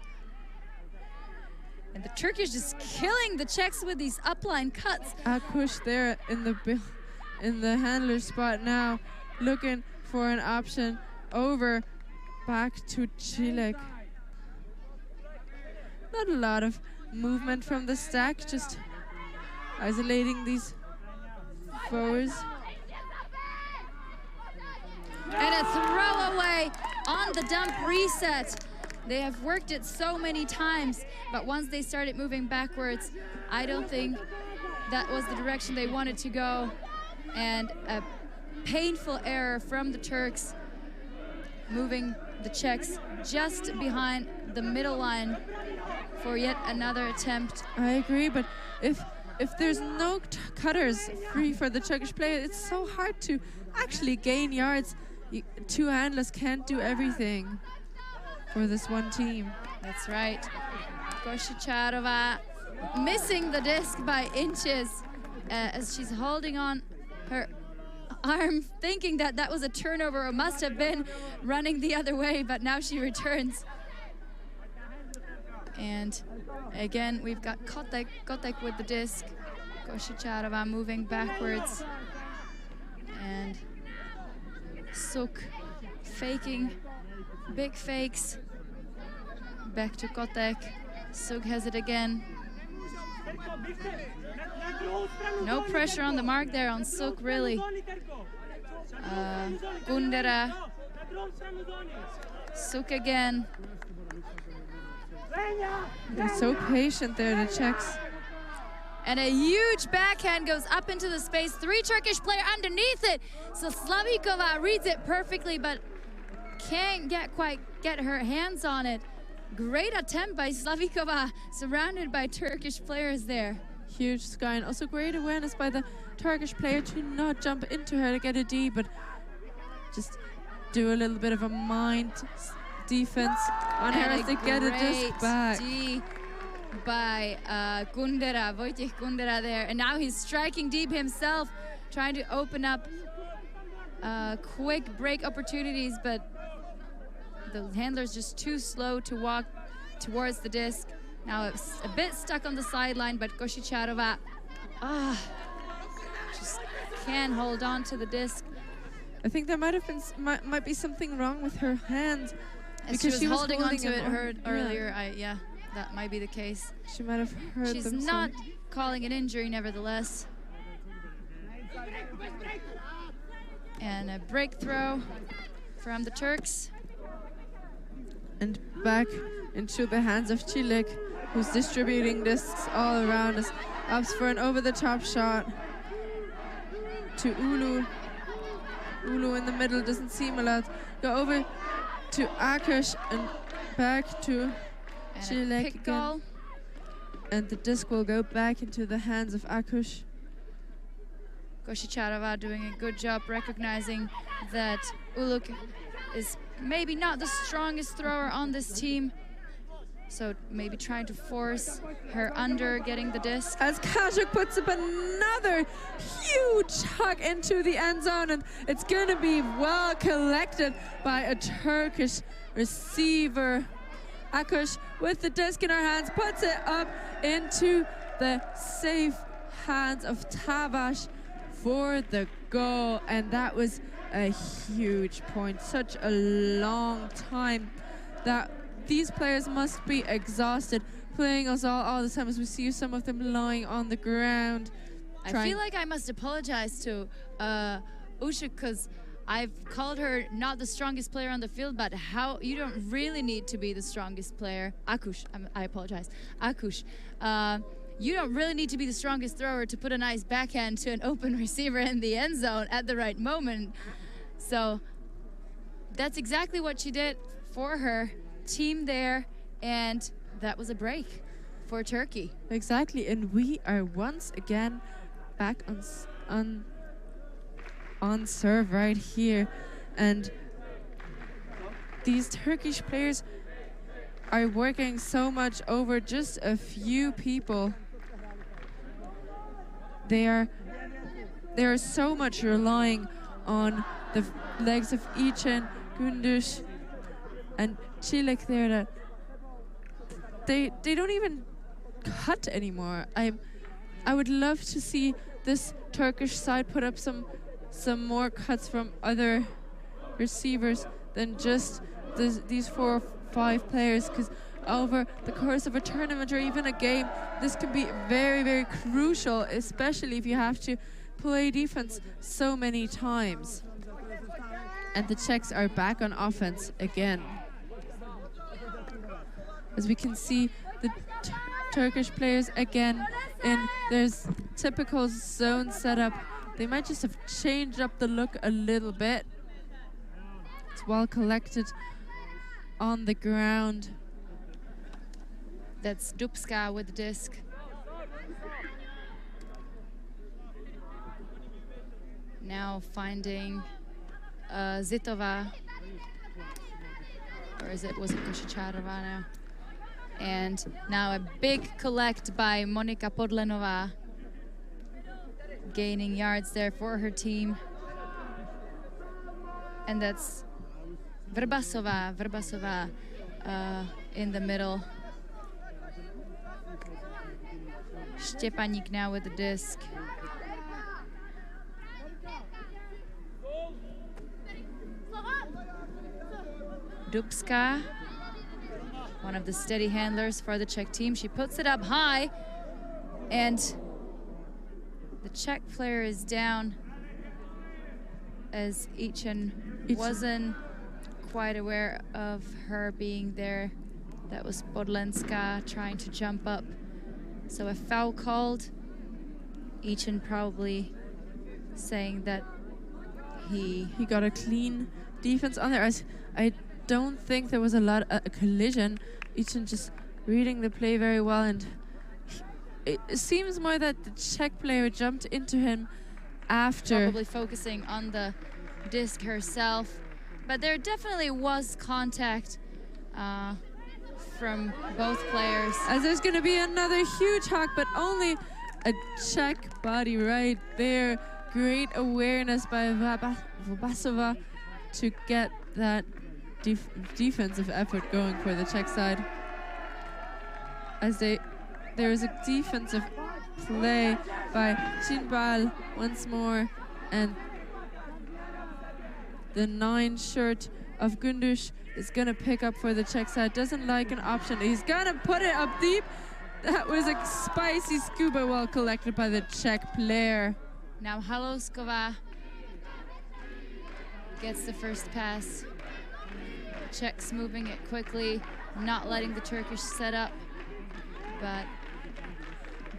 And the Turkish just killing the Czechs with these upline cuts. Eyuc there in the handler spot now, looking for an option over back to Čilek. Not a lot of movement from the stack, just isolating these foes. And a throwaway on the dump reset. They have worked it so many times, but once they started moving backwards, I don't think that was the direction they wanted to go. And a painful error from the Turks, moving the Czechs just behind the middle line for yet another attempt. I agree, but if there's no cutters free for the Turkish player, it's so hard to actually gain yards. Two handlers can't do everything for this one team. That's right. Košičárová missing the disc by inches as she's holding on her arm, thinking that that was a turnover or must have been running the other way, but now she returns. And again, we've got Kotek with the disc. Košičárová moving backwards. And Suk faking big fakes. Back to Kotek. Suk has it again. No pressure on the mark there on Suk, really. Kundera. Suk again. They're so patient there, the Czechs. And a huge backhand goes up into the space. Three Turkish player underneath it. So Slavíková reads it perfectly, but can't quite get her hands on it. Great attempt by Slavíková, surrounded by Turkish players there. Huge sky, and also great awareness by the Turkish player to not jump into her to get a D, but just do a little bit of a mind defense on her as they get a disc back. D by Kundera, Wojciech Kundera there. And now he's striking deep himself, trying to open up quick break opportunities, but the handler's just too slow to walk towards the disc. Now it's a bit stuck on the sideline, but Košičárová just can't hold on to the disc. I think there might be something wrong with her hand, because she was holding onto it earlier. Yeah, that might be the case. She might have hurt She's them not calling an injury, nevertheless. And a break throw from the Turks. And back into the hands of Čilek, who's distributing discs all around us. Ups for an over-the-top shot to Ulu. Ulu in the middle doesn't seem allowed. Go over to Eyuc and back to Čilek again. And the disc will go back into the hands of Eyuc. Košičárová doing a good job recognizing that Uluk is maybe not the strongest thrower on this team. So maybe trying to force her under getting the disc. As Kajuk puts up another huge hug into the end zone, and it's going to be well collected by a Turkish receiver. Eyuc with the disc in her hands puts it up into the safe hands of Tavash for the goal, and that was a huge point. Such a long time that these players must be exhausted, playing us all the time, as we see some of them lying on the ground. I feel like I must apologize to Eyuc because I've called her not the strongest player on the field, but how you don't really need to be the strongest player. Eyuc, I apologize. Eyuc, you don't really need to be the strongest thrower to put a nice backhand to an open receiver in the end zone at the right moment. So that's exactly what she did for her team there, and that was a break for Turkey. Exactly, and we are once again back on serve right here, and these Turkish players are working so much over just a few people. They are so much relying on the legs of Eyuc, Gündüz, and Çilek there that they don't even cut anymore. I would love to see this Turkish side put up some more cuts from other receivers than just these 4 or 5 players, because over the course of a tournament or even a game, this can be very, very crucial, especially if you have to play defense so many times. And the Czechs are back on offense again. As we can see, the Turkish players again in their typical zone setup. They might just have changed up the look a little bit. It's well collected on the ground. That's Dubska with the disc. Now finding Zitova, or was it Košičárová now? And now a big collect by Monika Podlenová, gaining yards there for her team. And that's Vrbasová in the middle. Štěpáník now with the disc. Dubska, one of the steady handlers for the Czech team. She puts it up high, and the Czech player is down as Eyuc wasn't quite aware of her being there. That was Podlenska trying to jump up. So a foul called. Eyuc probably saying that he got a clean defense on there. I don't think there was a collision. Eyuc just reading the play very well, and it seems more that the Czech player jumped into him after. Probably focusing on the disc herself. But there definitely was contact from both players. As there's going to be another huge hawk, but only a Czech body right there. Great awareness by Vrbasová to get that defensive effort going for the Czech side. As there is a defensive play by Chinbal once more, and the 9 shirt of Gündüz is gonna pick up for the Czech side. Doesn't like an option. He's gonna put it up deep. That was a spicy scuba well collected by the Czech player. Now Halouskova gets the first pass. The Czechs moving it quickly, not letting the Turkish set up, but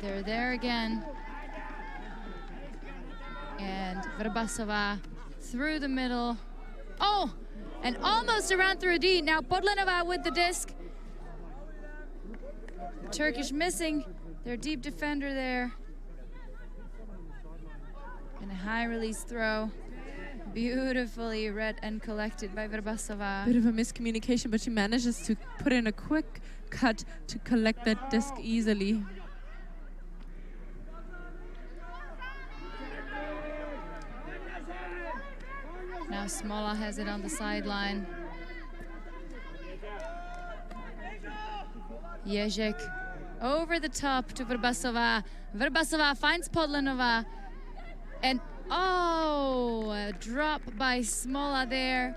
they're there again. And Vrbasová through the middle. Oh, and almost around through D. Now Podlenová with the disc. Turkish missing their deep defender there. And a high release throw. Beautifully read and collected by Vrbasová. Bit of a miscommunication, but she manages to put in a quick cut to collect that disc easily. Now Smola has it on the sideline. Ježek over the top to Vrbasová. Vrbasová finds Podlenová. And oh, a drop by Smola there.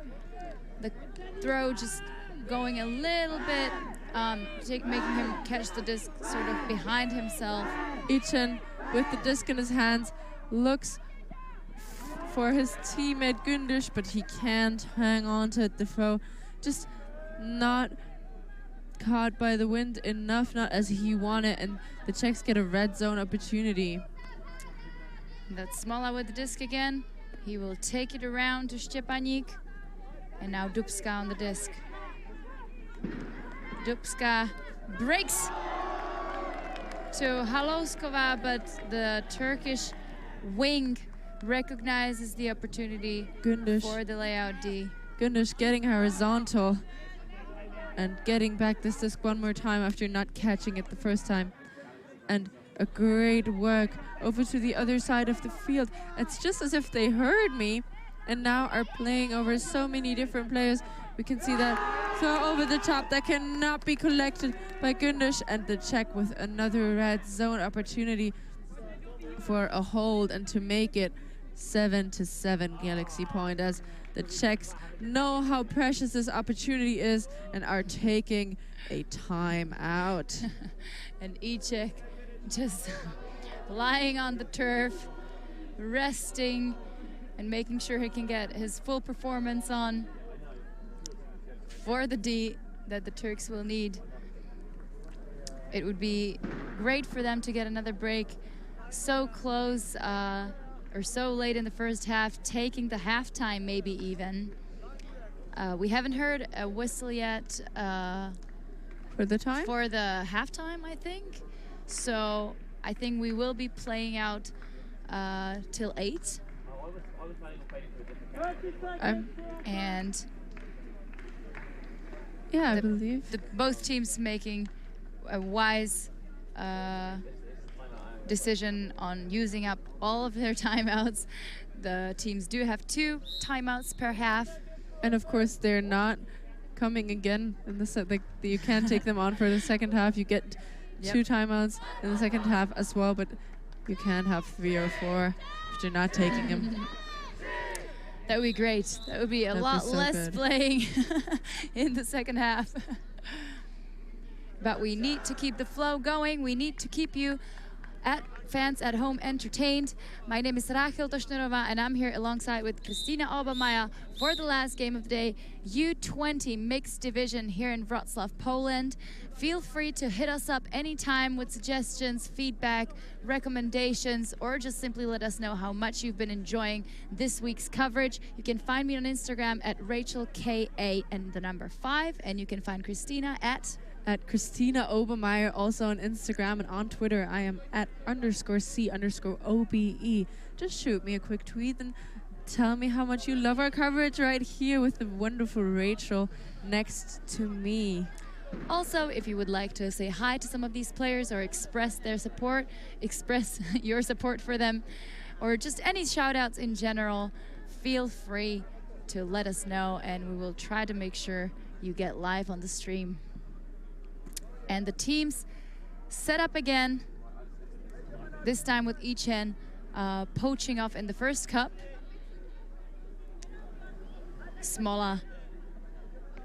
The throw just going a little bit, making him catch the disc sort of behind himself. Eyuc with the disc in his hands, looks for his teammate Gündisch, but he can't hang on to it. The throw just not caught by the wind enough, not as he wanted, and the Czechs get a red zone opportunity. That's Smola with the disc again. He will take it around to Štěpáník, and now Dubska on the disc. Dubska breaks to Halouskova, but the Turkish wing recognizes the opportunity for the layout D. Gündisch getting horizontal and getting back this disc one more time after not catching it the first time. And a great work over to the other side of the field. It's just as if they heard me and now are playing over so many different players. We can see that throw over the top that cannot be collected by Gündisch, and the Czech with another red zone opportunity for a hold and to make it 7-7 Galaxy point, as the Czechs know how precious this opportunity is and are taking a timeout. And Eyuc just lying on the turf, resting and making sure he can get his full performance on for the D that the Turks will need. It would be great for them to get another break so close or so late in the first half, taking the halftime maybe even. We haven't heard a whistle yet for the time? For the halftime, I think. So I think we will be playing out till 8. And yeah, I believe both teams making a wise decision on using up all of their timeouts. The teams do have 2 timeouts per half. And of course, they're not coming again in the set. Like, you can't take them on for the second half. You get 2 timeouts in the second half as well, but you can't have 3 or 4 if you're not taking them. That would be great. That would be a lot so less good. playing in the second half. But we need to keep the flow going. We need to keep you fans at home entertained. My name is Eyuc2019, and I'm here alongside with Kristina Obermeier for the last game of the day, U20 mixed division here in Wrocław, Poland. Feel free to hit us up anytime with suggestions, feedback, recommendations, or just simply let us know how much you've been enjoying this week's coverage. You can find me on Instagram at RachelKA and the number 5, and you can find Kristina at Kristina Obermeier, also on Instagram, and on Twitter I am at _C_OBE. Just shoot me a quick tweet and tell me how much you love our coverage right here with the wonderful Rachel next to me. Also, if you would like to say hi to some of these players or express their support, express your support for them, or just any shout outs in general, feel free to let us know, and we will try to make sure you get live on the stream. And the teams set up again, this time with Eyuc poaching off in the first cup. Smola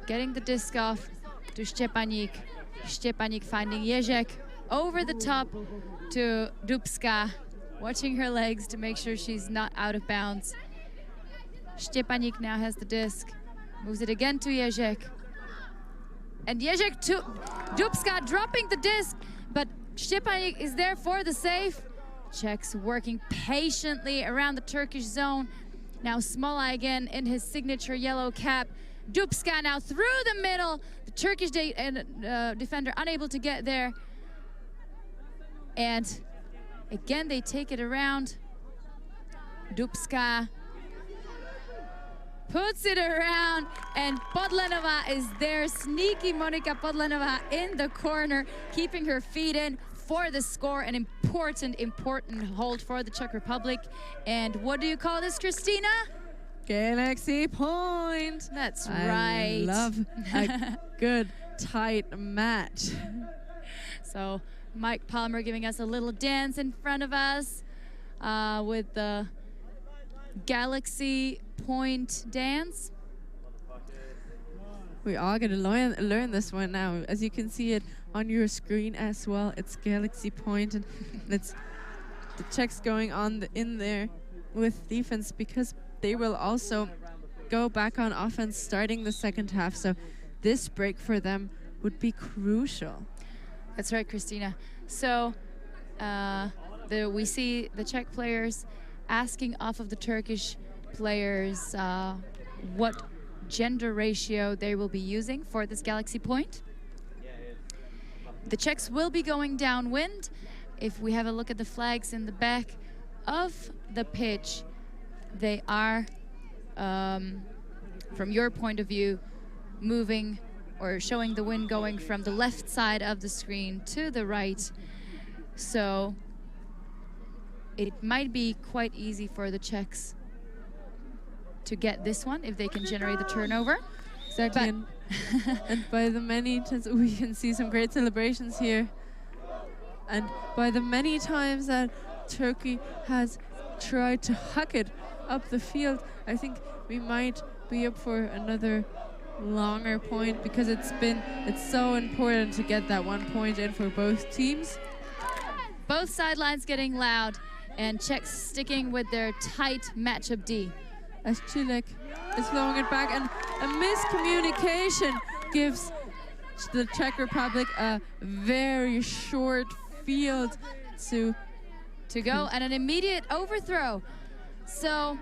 getting the disc off to Štěpáník. Štěpáník finding Ježek over the top to Dubska, watching her legs to make sure she's not out of bounds. Štěpáník now has the disc, moves it again to Ježek. And Ježek to Dubska dropping the disc, but Štěpáník is there for the save. Czechs working patiently around the Turkish zone. Now Smola again in his signature yellow cap. Dubska now through the middle. The Turkish defender unable to get there. And again, they take it around. Dubska puts it around, and Podlenova is there. Sneaky Monika Podlenova in the corner, keeping her feet in for the score. An important hold for the Czech Republic. And what do you call this, Kristina? Galaxy point. That's I right. love a good, tight match. So Mike Palmer giving us a little dance in front of us with the Galaxy point dance. We are going to learn this one now. As you can see it on your screen as well, it's Galaxy point, and it's the Czechs going on in there with defense, because they will also go back on offense starting the second half. So this break for them would be crucial. That's right, Christina. So we see the Czech players asking off of the Turkish players what gender ratio they will be using for this Galaxy point. The Czechs will be going downwind. If we have a look at the flags in the back of the pitch, they are, from your point of view, moving or showing the wind going from the left side of the screen to the right. So it might be quite easy for the Czechs to get this one if they can generate the turnover. Exactly. And by the many times we can see some great celebrations here. And by the many times that Turkey has tried to huck it up the field, I think we might be up for another longer point, because it's so important to get that 1 point in for both teams. Both sidelines getting loud, and Czechs sticking with their tight matchup D. As Cilek is throwing it back, and a miscommunication gives the Czech Republic a very short field to go, and an immediate overthrow. So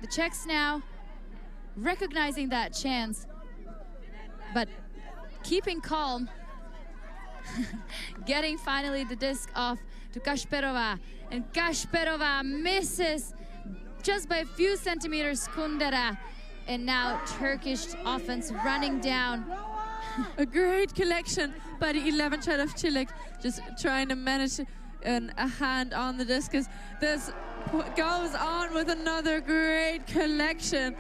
the Czechs now recognizing that chance, but keeping calm, getting finally the disc off to Kasperova, and Kasperova misses just by a few centimeters Kundera, and now Turkish offense running down. A great collection by the 11 shot of Cilek, just trying to manage a hand on the discus. This goes on with another great collection.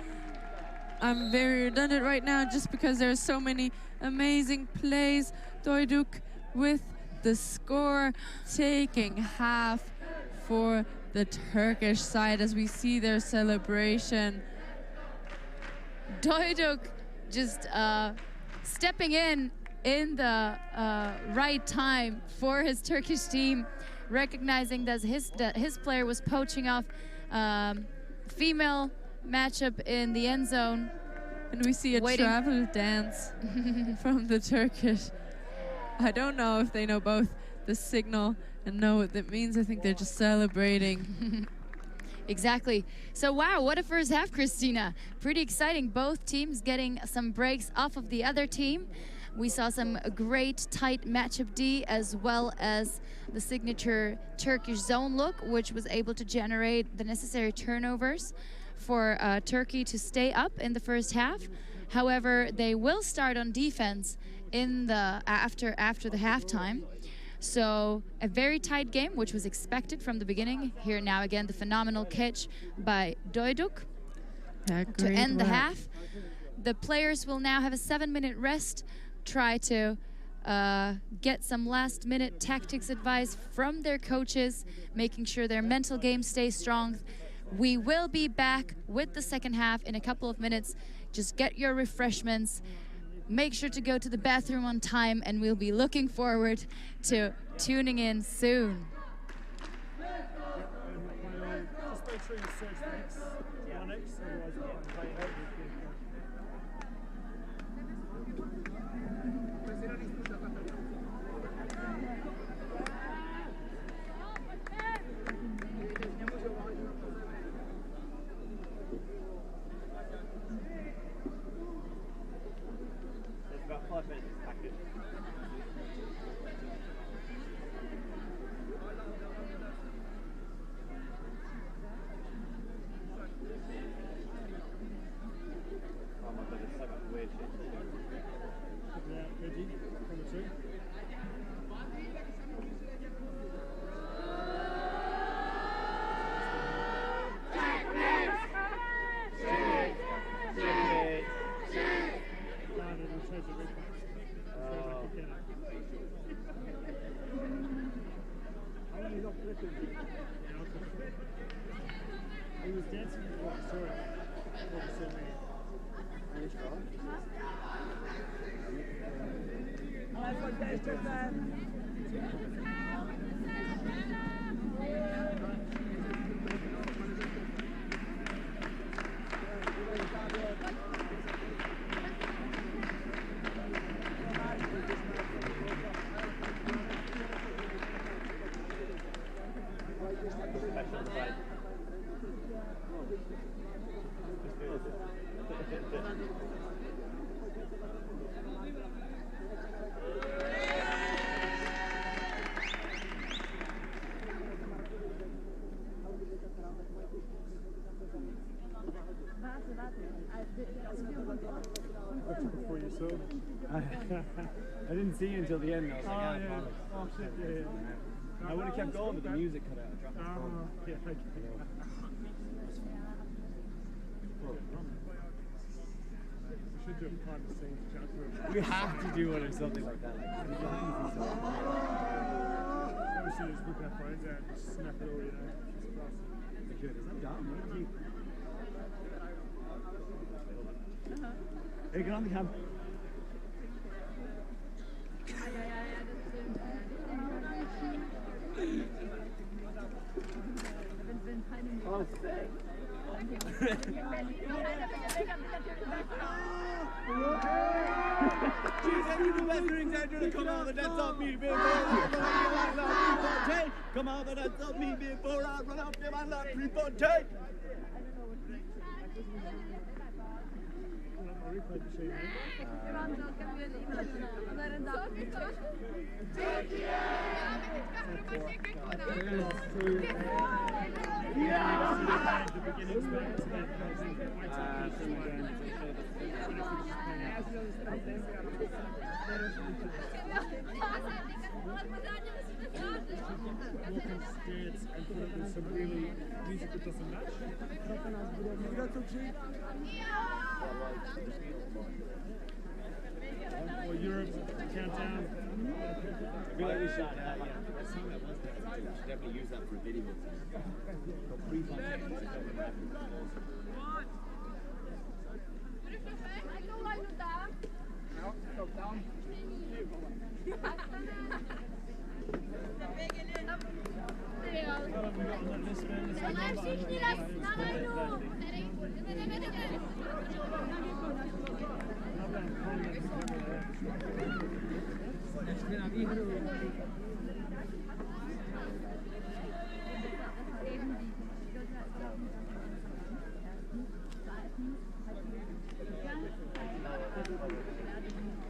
I'm very redundant right now just because there's so many amazing plays. Eyuc with the score, taking half for the Turkish side as we see their celebration. Eyuc just stepping in the right time for his Turkish team, recognizing that his player was poaching off female matchup in the end zone. And we see a travel dance from the Turkish. I don't know if they know both the signal and know what that means. I think they're just celebrating. Exactly. So wow, what a first half, Christina. Pretty exciting. Both teams getting some breaks off of the other team. We saw some great tight matchup D, as well as the signature Turkish zone look, which was able to generate the necessary turnovers for Turkey to stay up in the first half. However, they will start on defense in the after the halftime. So a very tight game, which was expected from the beginning. Here now again the phenomenal catch by Eyuc to end the half. The players will now have a 7-minute rest, try to get some last-minute tactics advice from their coaches, making sure their mental game stays strong. We will be back with the second half in a couple of minutes. Just get your refreshments. Make sure to go to the bathroom on time, and we'll be looking forward to tuning in soon. Just make sure you search for X, otherwise you can't play it. There's about 5 minutes to pack it. Oh my god, there's so much weird shit to do. Yeah, Reggie, coming through. He was dancing before I saw it. Before I saw me. Irish guy. Nice one, guys. Good man. I didn't see you until the end. I was like, Oh, I yeah. promise. Oh, shit, yeah. I would have kept going, but the music cut out. I dropped my phone. Yeah, okay. We should do a behind the scenes chat through. We have to do one or something like that. Like, Obviously, just whip our phones out and just snap it all, you know. Just for us. is that Dom? What is he? Hey, get on the cam. Oh, sick. She's every the Western Center to come on the dance off me before I come on the dance off me before I run up to my lap 3-4-take. Some really music that doesn't match. Or Europe's countdown. I feel like we shot that. That song that was there too. We should definitely use that for a video. Go pre-Fontaine.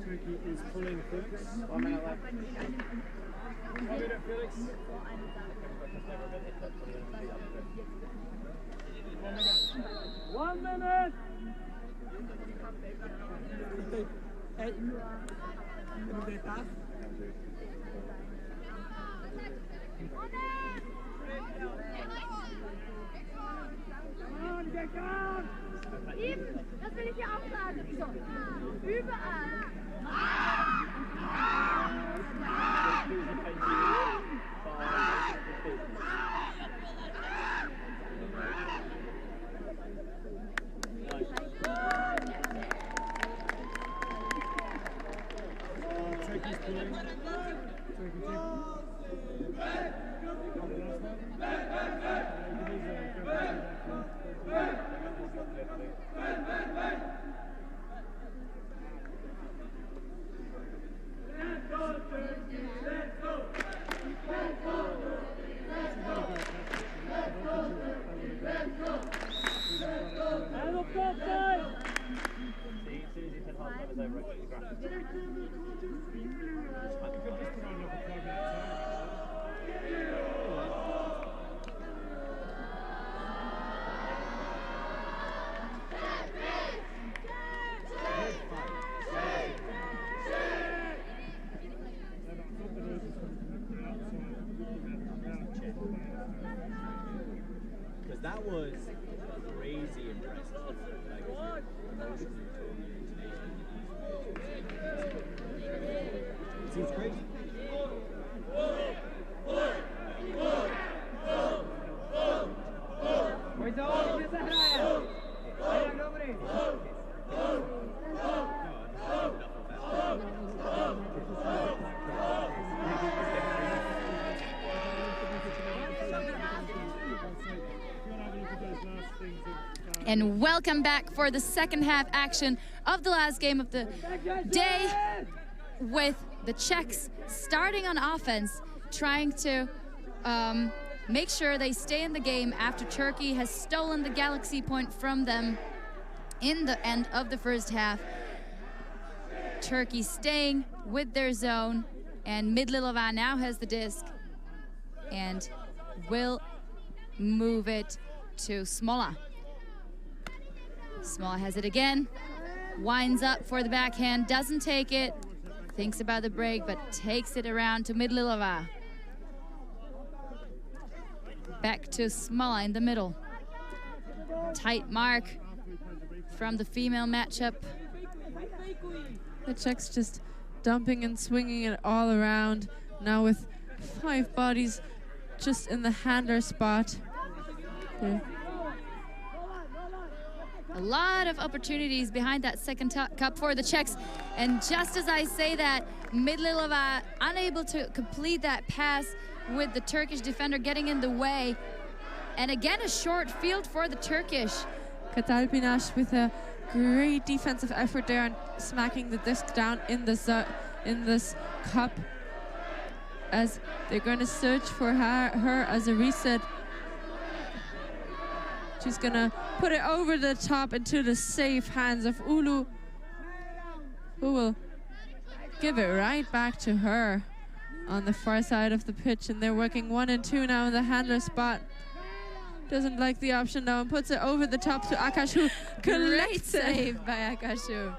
Turkey is pulling Felix. 1 minute left. 1 minute, Felix. 1 minute. Eben, das will ich ja auch sagen. So, überall. Turkey's pulling. Because that was crazy impressive. Like, emotionally, it seems crazy. And welcome back for the second half action of the last game of the day, with the Czechs starting on offense, trying to make sure they stay in the game after Turkey has stolen the Galaxy point from them in the end of the first half. Turkey staying with their zone, and Midlilova now has the disc and will move it to Smola. Smola has it again. winds up for the backhand, doesn't take it, thinks about the break, but takes it around to Midlilova. Back to Smala in the middle. Tight mark from the female matchup. The Czechs just dumping and swinging it all around. Now with 5 bodies just in the handler spot. There. A lot of opportunities behind that second cup for the Czechs. And just as I say that, Midlilova unable to complete that pass with the Turkish defender getting in the way. And again, a short field for the Turkish. Katalpinash with a great defensive effort there and smacking the disc down in this cup, as they're going to search for her as a reset. She's going to put it over the top into the safe hands of Ulu, who will give it right back to her on the far side of the pitch. And they're working 1 and 2 now in the handler spot. Doesn't like the option now and puts it over the top to Akash, who Great save by Akashu.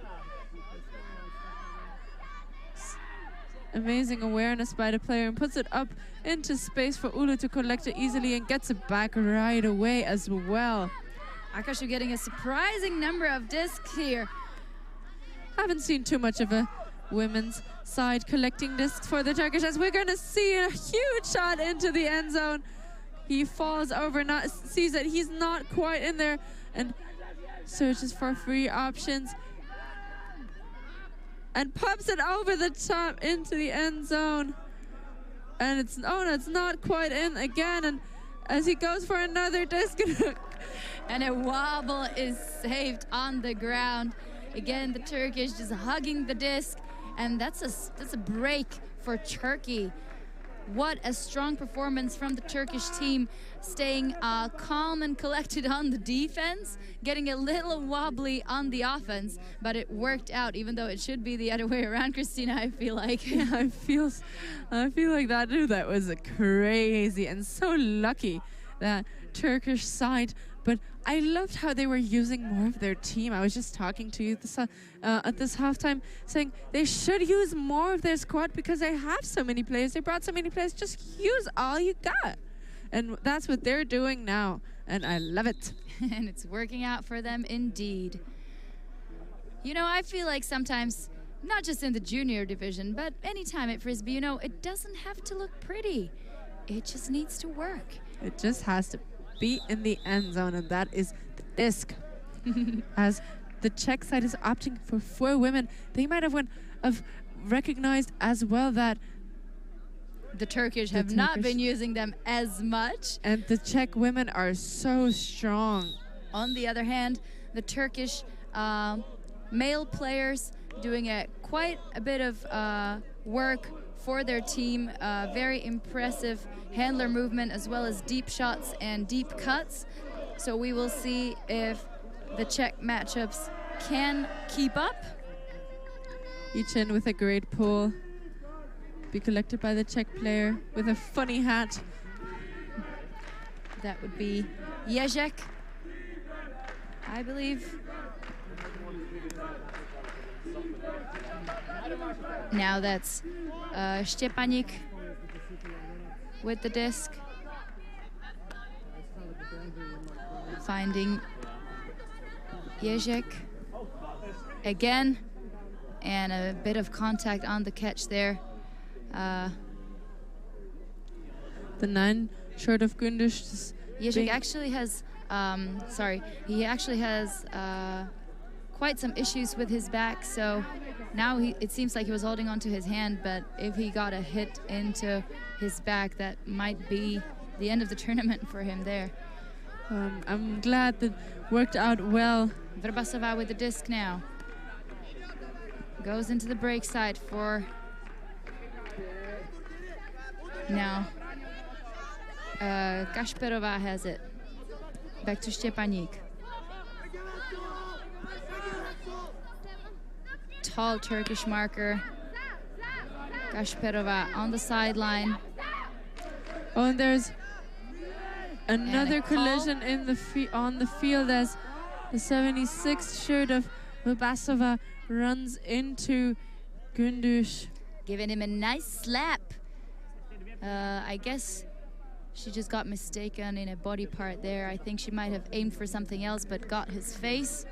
Amazing awareness by the player, and puts it up into space for Ulu to collect it easily and gets it back right away as well. Akashu getting a surprising number of discs here. Haven't seen too much of a women's side collecting discs for the Turkish, as we're going to see a huge shot into the end zone. He falls over, sees that he's not quite in there, and searches for free options. And pops it over the top into the end zone. And it's not quite in again. And as he goes for another disc. And a wobble is saved on the ground. Again, the Turkish just hugging the disc. And that's a break for Turkey. What a strong performance from the Turkish team, staying calm and collected on the defense, getting a little wobbly on the offense, but it worked out, even though it should be the other way around, Christina, I feel like. Yeah, I feel like that was a crazy and so lucky, that Turkish side. But I loved how they were using more of their team. I was just talking to you at this halftime, saying they should use more of their squad because they have so many players. They brought so many players. Just use all you got. And that's what they're doing now. And I love it. And it's working out for them indeed. You know, I feel like sometimes, not just in the junior division, but anytime at Frisbee, you know, it doesn't have to look pretty. It just needs to work. It just has to be in the end zone, and that is the disc. As the Czech side is opting for 4 women, they might have recognized as well that the Turkish have not been using them as much. And the Czech women are so strong. On the other hand, the Turkish male players doing quite a bit of work for their team. Very impressive handler movement, as well as deep shots and deep cuts. So we will see if the Czech matchups can keep up. Each in with a great pull. Be collected by the Czech player with a funny hat. That would be Eyuc, I believe. Now that's Štěpánek with the disc. Finding Eyuc again, and a bit of contact on the catch there. The 9 short of Gündisch. Eyuc actually has, he actually has quite some issues with his back, so now it seems like he was holding onto his hand, but if he got a hit into his back, that might be the end of the tournament for him there. I'm glad that worked out well. Vrbasová with the disc now. Goes into the break side for now. Kasperová has it. Back to Štěpánek. Tall Turkish marker. Kasperová on the sideline. Oh, and there's another collision in the on the field, as the 76 shirt of Vrbasova runs into Gündüz. Giving him a nice slap. I guess she just got mistaken in a body part there. I think she might have aimed for something else, but got his face.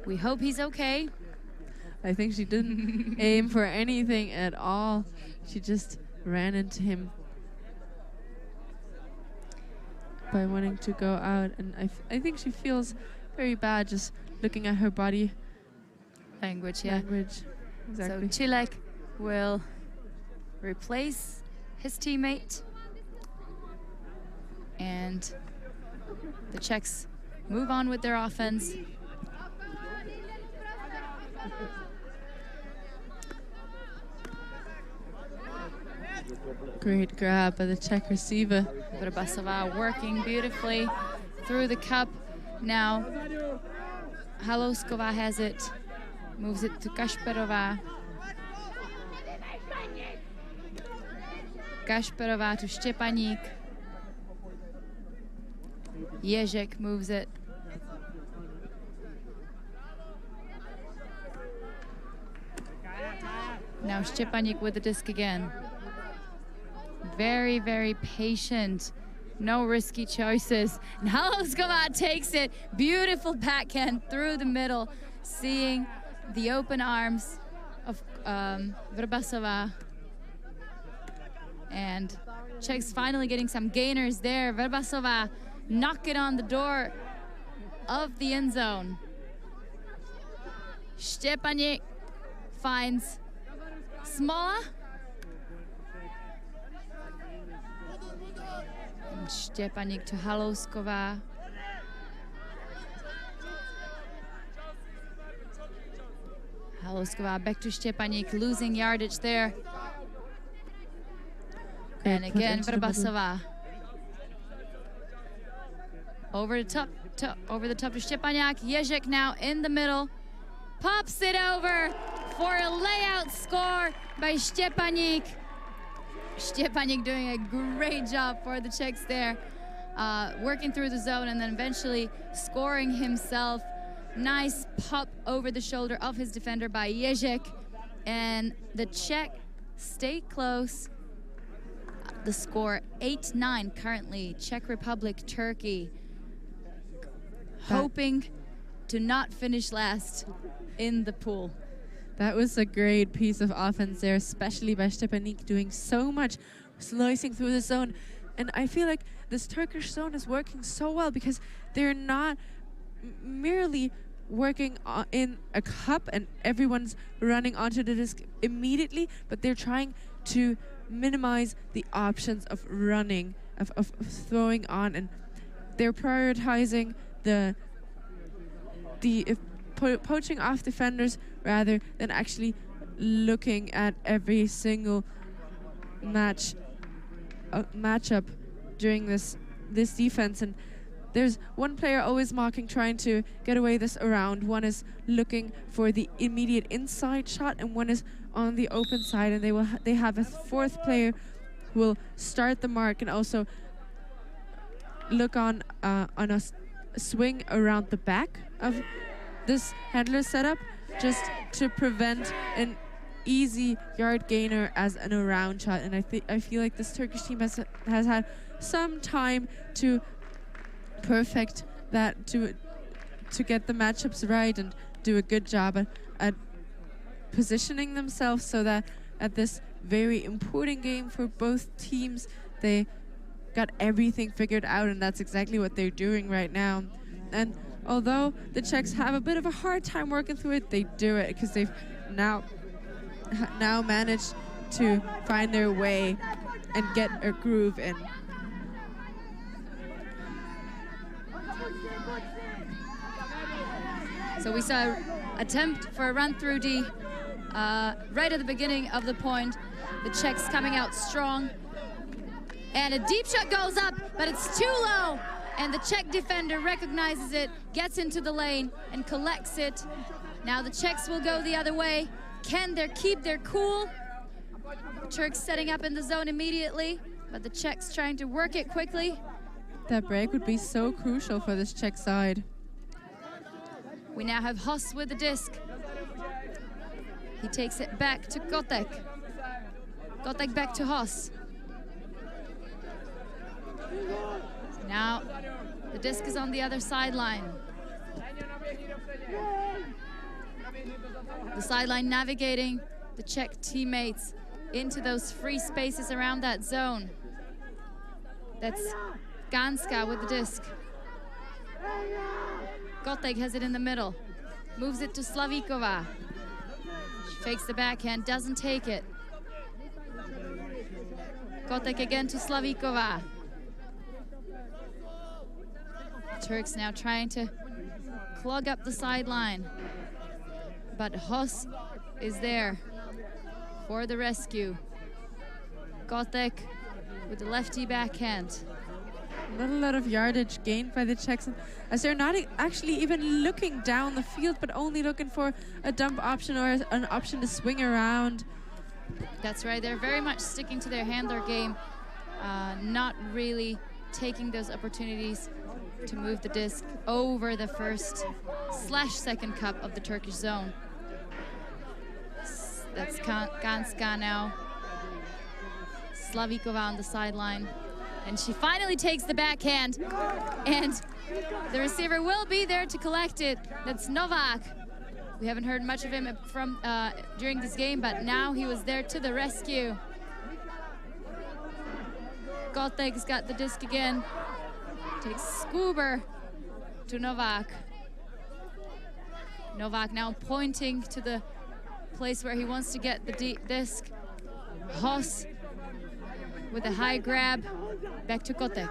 We hope he's okay. I think she didn't aim for anything at all. She just ran into him by wanting to go out. And I think she feels very bad just looking at her body Language, yeah. language. Exactly. So Čilek will replace his teammate. And the Czechs move on with their offense. Great grab by the Czech receiver. Vrbasova working beautifully through the cup. Now Halouskova has it, moves it to Kašperová. Kašperová to Štěpaník. Ježek moves it. Now Štěpaník with the disc again. Very, very patient. No risky choices. Halouskova takes it. Beautiful backhand through the middle, seeing the open arms of Vrbasova. And Czechs finally getting some gainers there. Vrbasova knocking on the door of the end zone. Štěpaník finds Smola. And Štěpaník to Halouskova. Halouskova back to Štěpaník, losing yardage there. And again, Vrbasova. Over the top, over the top to Štěpaník. Ježek now in the middle. Pops it over for a layout score by Štěpaník. Štěpaník doing a great job for the Czechs there. Working through the zone and then eventually scoring himself. Nice pop over the shoulder of his defender by Ježek. And the Czech stay close. The score 8-9 currently. Czech Republic, Turkey. Hoping to not finish last in the pool. That was a great piece of offense there, especially by Štěpaník, doing so much, slicing through the zone. And I feel like this Turkish zone is working so well because they're not merely working in a cup and everyone's running onto the disc immediately, but they're trying to minimize the options of running, of throwing on, and they're prioritizing the poaching off defenders rather than actually looking at every single matchup during this defense. And there's one player always marking, trying to get away this around. One is looking for the immediate inside shot, and one is on the open side. And they have a fourth player who will start the mark and also look on a swing around the back of this handler setup, just to prevent an easy yard gainer as an around shot. And I feel like this Turkish team has had some time to perfect that, to get the matchups right and do a good job at positioning themselves so that at this very important game for both teams, they got everything figured out, and that's exactly what they're doing right now. And although the Czechs have a bit of a hard time working through it, they do it because they've now managed to find their way and get a groove in. So we saw an attempt for a run through D right at the beginning of the point. The Czechs coming out strong. And a deep shot goes up, but it's too low. And the Czech defender recognizes it, gets into the lane, and collects it. Now the Czechs will go the other way. Can they keep their cool? The Turks setting up in the zone immediately, but the Czechs trying to work it quickly. That break would be so crucial for this Czech side. We now have Hoss with the disc. He takes it back to Kotek. Kotek back to Hoss. Now the disc is on the other sideline. The sideline navigating the Czech teammates into those free spaces around that zone. That's Ganska with the disc. Kotek has it in the middle. Moves it to Slavíková. She fakes the backhand, doesn't take it. Kotek again to Slavíková. Turks now trying to clog up the sideline. But Hoss is there for the rescue. Kotek with the lefty backhand. Not a lot of yardage gained by the Czechs, as they're not actually even looking down the field, but only looking for a dump option or an option to swing around. That's right, they're very much sticking to their handler game, not really taking those opportunities to move the disc over the first/second cup of the Turkish zone. That's Ganska now. Slavíková on the sideline. And she finally takes the backhand. And the receiver will be there to collect it. That's Novak. We haven't heard much of him during this game, but now he was there to the rescue. Kotek's got the disc again. Takes Skuber to Novak. Novak now pointing to the place where he wants to get the disc. Hoss with a high grab, back to Kotek.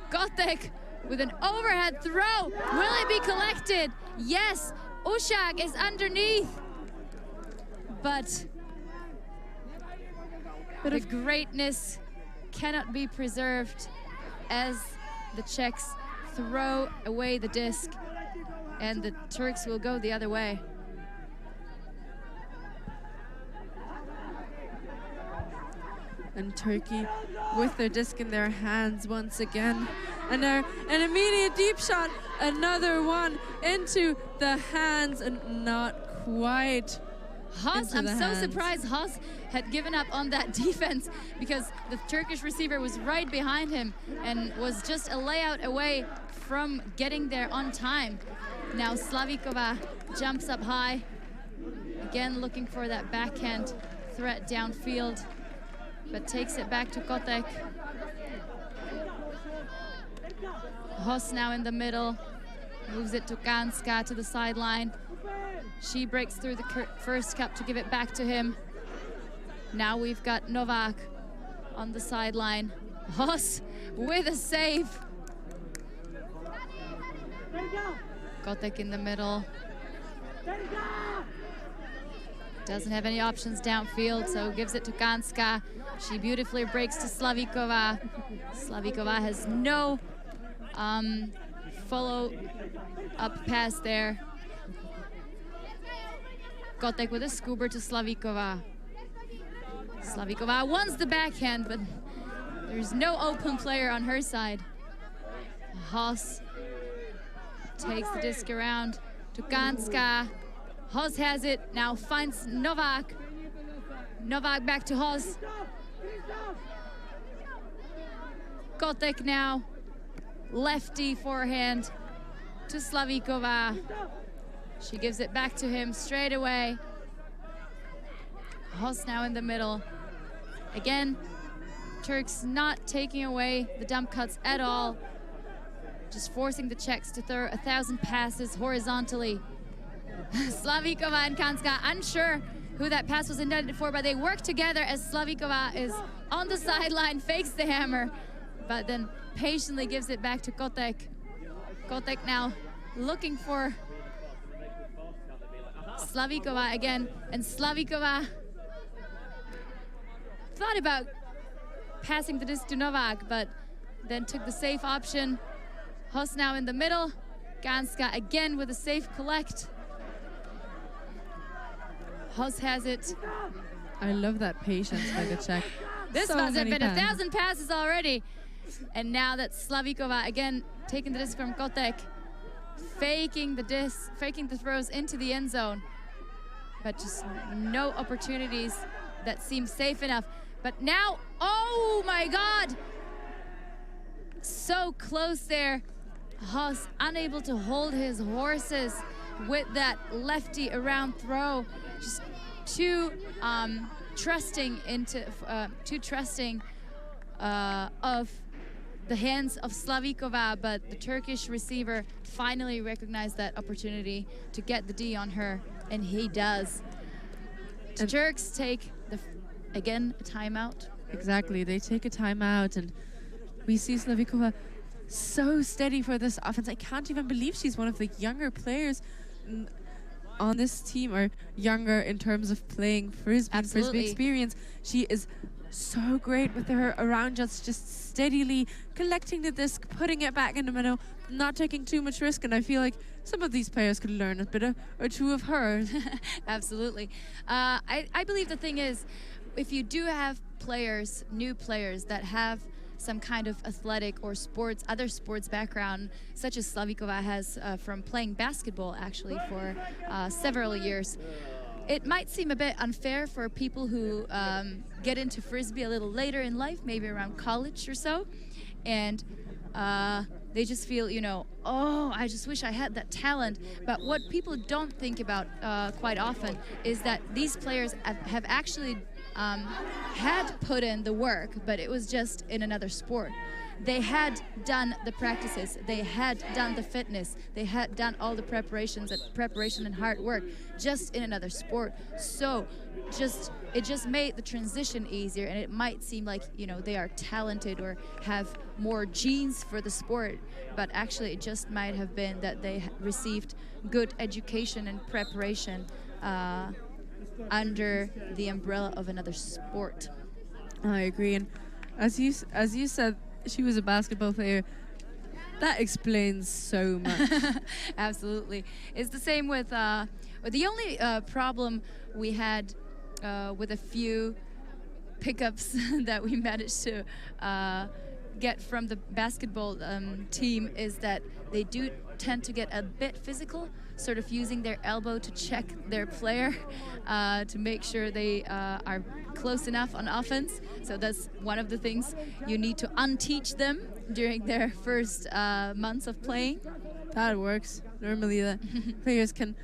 Kotek with an overhead throw. Will it be collected? Yes, Ushak is underneath. But the greatness cannot be preserved as the Czechs throw away the disc and the Turks will go the other way. And Turkey with their disc in their hands once again. And an immediate deep shot, another one into the hands, and not quite. Hoss, I'm so surprised Hoss had given up on that defense, because the Turkish receiver was right behind him and was just a layout away from getting there on time. Now Slavíková jumps up high, again looking for that backhand threat downfield, but takes it back to Kotek. Hoss now in the middle, moves it to Ganska to the sideline. She breaks through the first cup to give it back to him. Now we've got Novak on the sideline. Hoss with a save. Kotek in the middle. Doesn't have any options downfield, so gives it to Ganska. She beautifully breaks to Slavíková. Slavíková has no follow-up pass there. Kotek with a Skuber to Slavíková. Slavíková wants the backhand, but there's no open player on her side. Hoss takes the disc around to Ganska. Hoss has it, now finds Novak. Novak back to Hoss. Kotek now, lefty forehand to Slavíková. She gives it back to him straight away. Hoss now in the middle. Again, Turks not taking away the dump cuts at all, just forcing the Czechs to throw 1,000 passes horizontally. Slavíková and Ganska unsure who that pass was intended for, but they work together as Slavíková is on the sideline, fakes the hammer, but then patiently gives it back to Kotek. Kotek now looking for Slavíková again, and Slavíková thought about passing the disc to Novak, but then took the safe option. Hoss now in the middle. Ganska again with a safe collect. Hoss has it. I love that patience by the Czech. This must have been 1,000 passes already. And now that's Slavíková again taking the disc from Kotek. faking the throws into the end zone, but just no opportunities that seem safe enough. But now, oh my God! So close there. Haas unable to hold his horses with that lefty around throw. Just too trusting of the hands of Slavíková, but the Turkish receiver finally recognized that opportunity to get the D on her, and he does. The Turks take, again, a timeout. Exactly, they take a timeout, and we see Slavíková so steady for this offense. I can't even believe she's one of the younger players on this team, or younger in terms of playing Frisbee and Frisbee experience. She is so great with her around just steadily collecting the disc, putting it back in the middle, not taking too much risk, and I feel like some of these players could learn a bit or two of her. Absolutely. I believe the thing is, if you do have players, new players that have some kind of athletic or other sports background, such as Slavíková has from playing basketball actually for several years, it might seem a bit unfair for people who get into Frisbee a little later in life, maybe around college or so, and they just feel, you know, oh, I just wish I had that talent. But what people don't think about quite often is that these players have actually had put in the work, but it was just in another sport. They had done the practices, they had done the fitness, they had done all the preparation and hard work, just in another sport. So it just made the transition easier, and it might seem like, you know, they are talented or have more genes for the sport, but actually it just might have been that they received good education and preparation under the umbrella of another sport. I agree, and as you said, she was a basketball player. That explains so much. Absolutely. It's the same with the only problem we had with a few pickups that we managed to get from the basketball team is that they do tend to get a bit physical, sort of using their elbow to check their player to make sure they are close enough on offense. So that's one of the things you need to unteach them during their first months of playing. That works. Normally the players can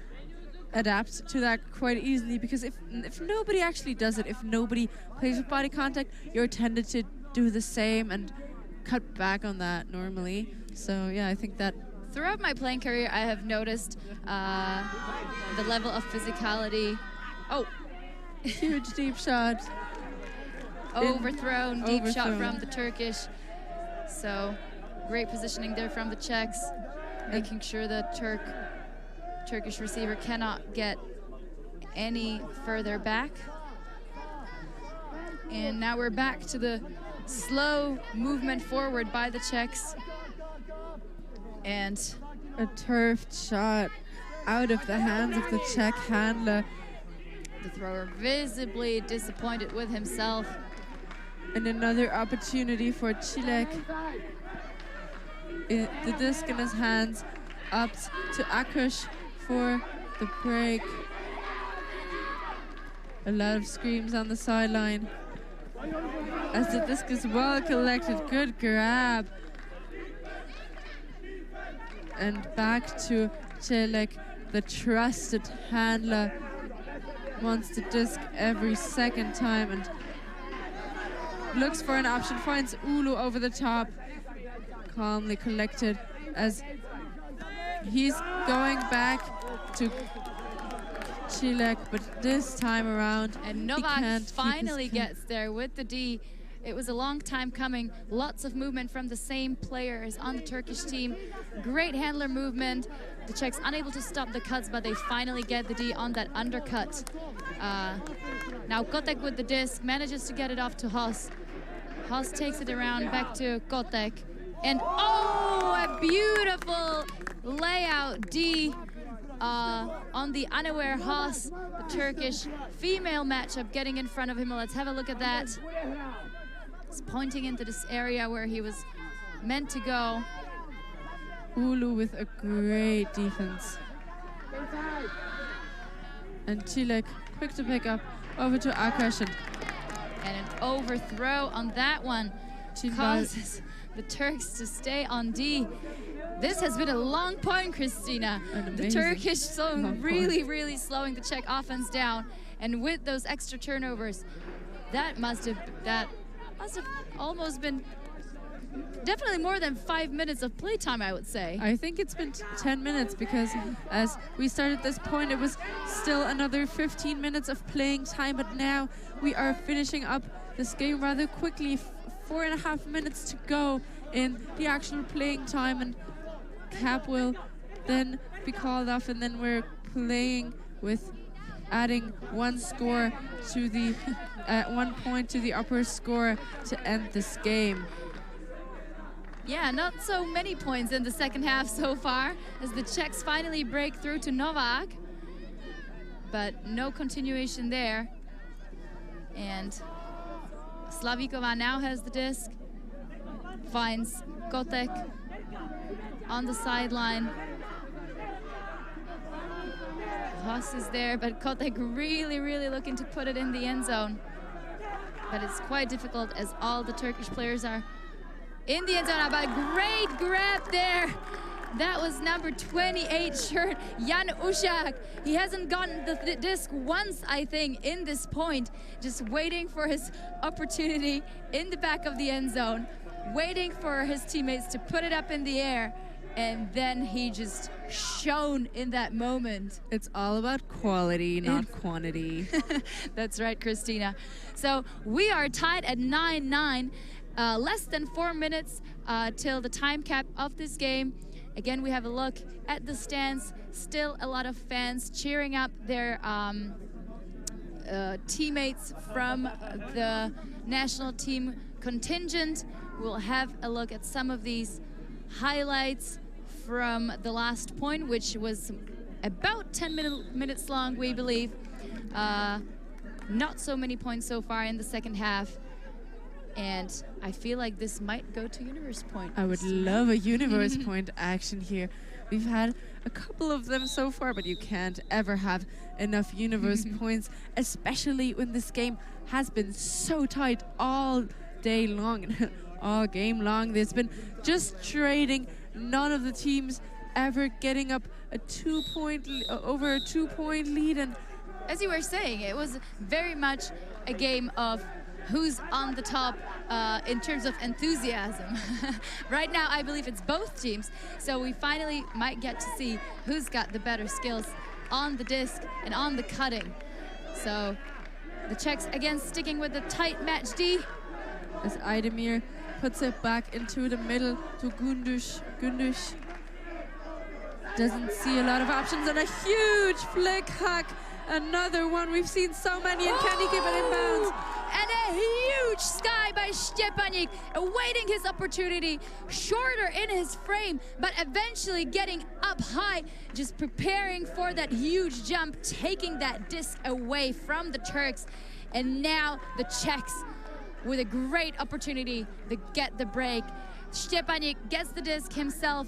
adapt to that quite easily, because if nobody actually does it, if nobody plays with body contact, you're tended to do the same and cut back on that normally. So yeah, I think that throughout my playing career, I have noticed the level of physicality. Oh, huge deep shot. Overthrown, deep shot from the Turkish. So great positioning there from the Czechs, making sure the Turkish receiver cannot get any further back. And now we're back to the slow movement forward by the Czechs. And a turfed shot out of the hands of the Czech handler. The thrower visibly disappointed with himself. And another opportunity for Čilek. The disc in his hands, up to Akush for the break. A lot of screams on the sideline as the disc is well collected. Good grab. And back to Čilek, the trusted handler. Wants the disc every second time and looks for an option, finds Ulu over the top. Calmly collected as he's going back to Čilek, but this time around, and Novak finally gets there with the D. It was a long time coming. Lots of movement from the same players on the Turkish team. Great handler movement. The Czechs unable to stop the cuts, but they finally get the D on that undercut. Now Kotek with the disc manages to get it off to Haas. Haas takes it around back to Kotek. And oh, a beautiful layout D on the unaware Haas, the Turkish female matchup getting in front of him. Let's have a look at that. He's pointing into this area where he was meant to go. Ulu with a great defense. And Chilek, quick to pick up, over to Akash. And an overthrow on that one causes the Turks to stay on D. This has been a long point, Christina. The Turkish really slowing the Czech offense down. And with those extra turnovers, that must have almost been definitely more than 5 minutes of playtime, I would say. I think it's been 10 minutes because as we started this point, it was still another 15 minutes of playing time. But now we are finishing up this game rather quickly. 4.5 minutes to go in the actual playing time, and cap will then be called off, and then we're playing with adding 1 score to the 1 point to the upper score to end this game. Yeah, not so many points in the second half so far as the Czechs finally break through to Novak, but no continuation there. And Slavíková now has the disc, finds Kotek on the sideline. Haas is there, but Kotek really looking to put it in the end zone. But it's quite difficult as all the Turkish players are in the end zone. But great grab there. That was number 28 shirt, Jan Ušák. He hasn't gotten the disc once, I think, in this point. Just waiting for his opportunity in the back of the end zone, waiting for his teammates to put it up in the air. And then he just shone in that moment. It's all about quality, not quantity. That's right, Christina. So we are tied at 9-9. Less than 4 minutes till the time cap of this game. Again, we have a look at the stands. Still a lot of fans cheering up their teammates from the national team contingent. We'll have a look at some of these highlights from the last point, which was about 10 minutes long, we believe. Not so many points so far in the second half. And I feel like this might go to Universe Point. I would love a Universe Point action here. We've had a couple of them so far, but you can't ever have enough Universe Points, especially when this game has been so tight all day long, all game long. There's been just trading. None of the teams ever getting up a over a 2-point lead. And as you were saying, it was very much a game of who's on the top in terms of enthusiasm. Right now, I believe it's both teams. So we finally might get to see who's got the better skills on the disc and on the cutting. So the Czechs again sticking with the tight match D. As Aydemir puts it back into the middle to Gunduş. Gunduş doesn't see a lot of options, and a huge flick hack. Another one. We've seen so many, and can he keep it inbounds? And a huge sky by Štěpánek, awaiting his opportunity, shorter in his frame, but eventually getting up high, just preparing for that huge jump, taking that disc away from the Turks. And now the Czechs with a great opportunity to get the break. Štěpánek gets the disc himself,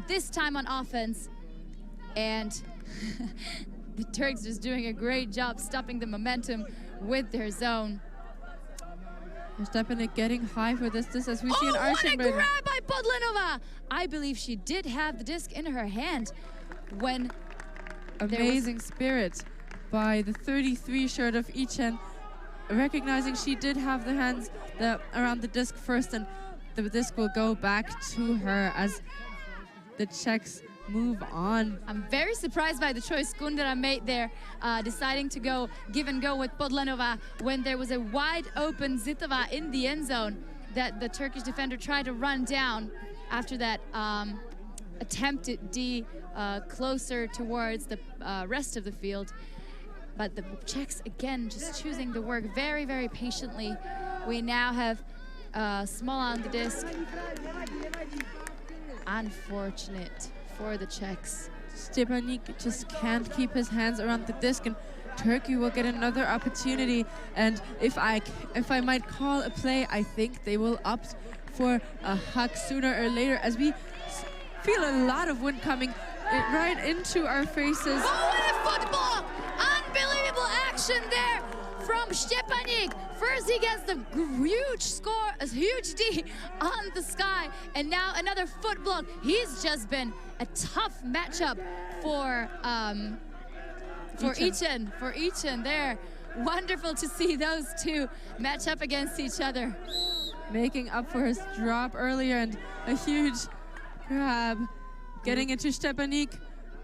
this time on offense. And the Turks just doing a great job stopping the momentum with their zone. Štěpánek getting high for this as we see an arching. What a grab by Podlenová! I believe she did have the disc in her hand when amazing spirit by the 33 shirt of Eyuc, recognizing she did have the hands around the disc first, and the disc will go back to her as the Czechs move on. I'm very surprised by the choice Kundera made there, deciding to give and go with Podlenová when there was a wide open Zitova in the end zone that the Turkish defender tried to run down after that attempted D closer towards the rest of the field. But the Czechs again just choosing to work very, very patiently. We now have Small on the disc. Unfortunate for the Czechs. Štěpánek just can't keep his hands around the disc, and Turkey will get another opportunity. And if I might call a play, I think they will opt for a huck sooner or later, as we feel a lot of wind coming right into our faces. Oh, what a football! Unbelievable action there from Stepanik. First he gets the huge score, a huge D on the sky, and now another foot block. He's just been a tough matchup for Eyuc there. Wonderful to see those two match up against each other. Making up for his drop earlier, and a huge grab getting into Stepanik,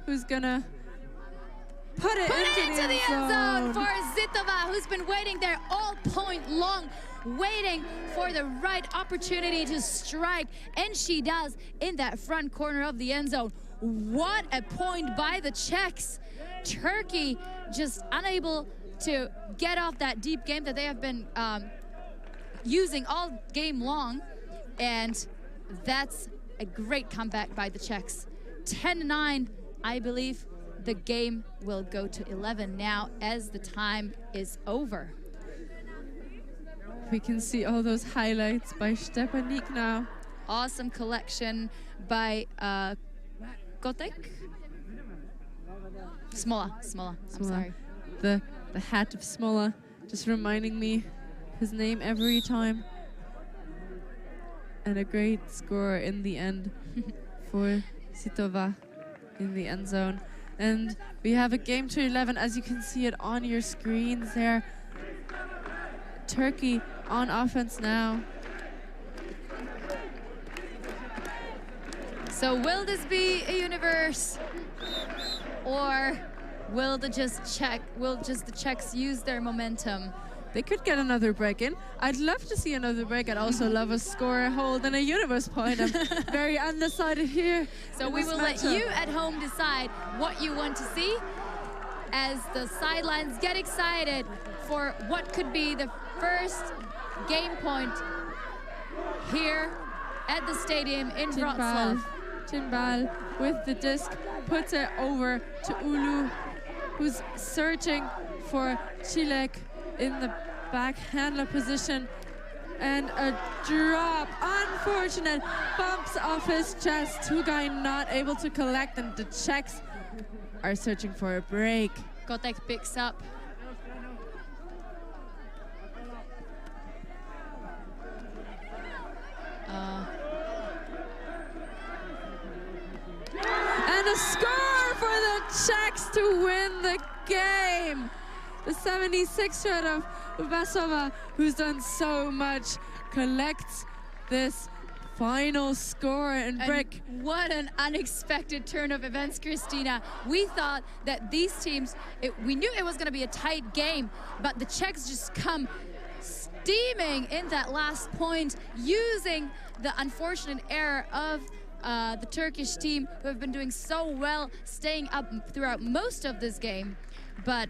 who's gonna put it into the end zone for Zitova, who's been waiting there all point long, waiting for the right opportunity to strike, and she does in that front corner of the end zone. What a point by the Czechs. Turkey just unable to get off that deep game that they have been using all game long, and that's a great comeback by the Czechs. 10-9, I believe the game will go to 11 now as the time is over. We can see all those highlights by Stepanik now. Awesome collection by Kotek? Smola, I'm sorry. The hat of Smola, just reminding me his name every time. And a great score in the end for Zitova in the end zone. And we have a game to 11, as you can see it on your screens there. Turkey on offense now. So will this be a universe, or will the Czechs use their momentum? They could get another break in. I'd love to see another break. I'd also love a score, hold, and a universe point. I'm very undecided here. So we will let you at home decide what you want to see as the sidelines get excited for what could be the first game point here at the stadium in Wrocław. Tinbal with the disc puts it over to Ulu, who's searching for Chilek in the back handler position, and a drop, unfortunate, bumps off his chest. Tugay not able to collect, and the Czechs are searching for a break. Kotek picks up. And a score for the Czechs to win the game. The 76-year-old of Vasova, who's done so much, collects this final score and break. What an unexpected turn of events, Christina. We thought that these teams, we knew it was going to be a tight game, but the Czechs just come steaming in that last point, using the unfortunate error of the Turkish team, who have been doing so well, staying up throughout most of this game. But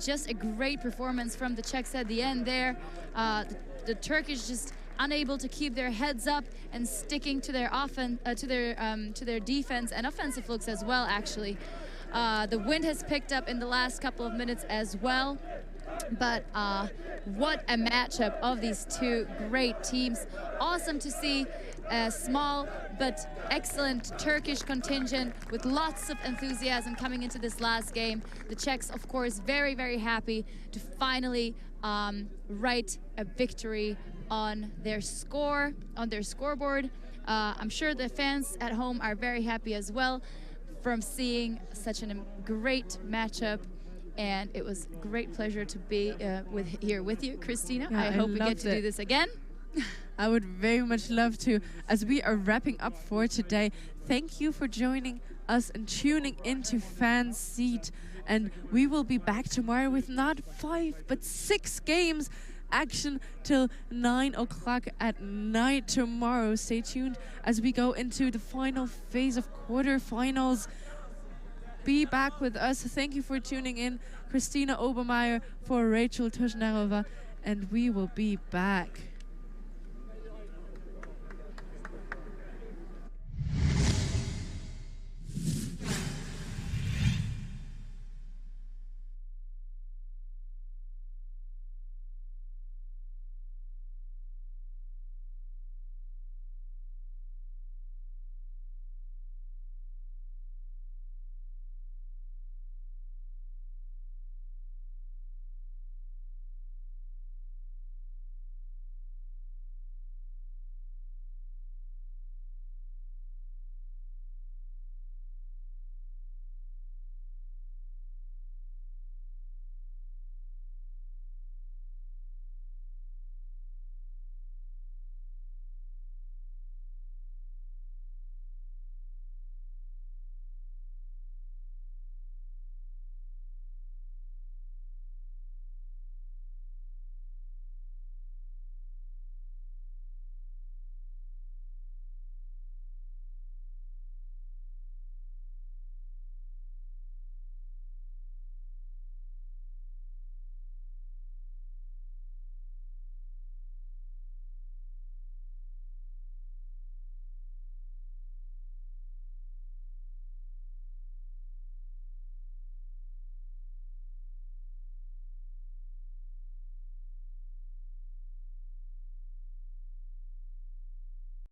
just a great performance from the Czechs at the end there. The Turkish just unable to keep their heads up and sticking to their to their defense and offensive looks as well. Actually, the wind has picked up in the last couple of minutes as well. But what a matchup of these two great teams. Awesome to see a small but excellent Turkish contingent with lots of enthusiasm coming into this last game. The Czechs, of course, very, very happy to finally write a victory on their scoreboard. I'm sure the fans at home are very happy as well from seeing such a great matchup. And it was a great pleasure to be here with you, Christina. Yeah, I hope we get to do this again. I would very much love to. As we are wrapping up for today, thank you for joining us and tuning into Fan Seat. And we will be back tomorrow with not 5 but 6 games action till 9 o'clock at night tomorrow. Stay tuned as we go into the final phase of quarterfinals. Be back with us. Thank you for tuning in. Christina Obermeier for Rachel Tushnarova, and we will be back.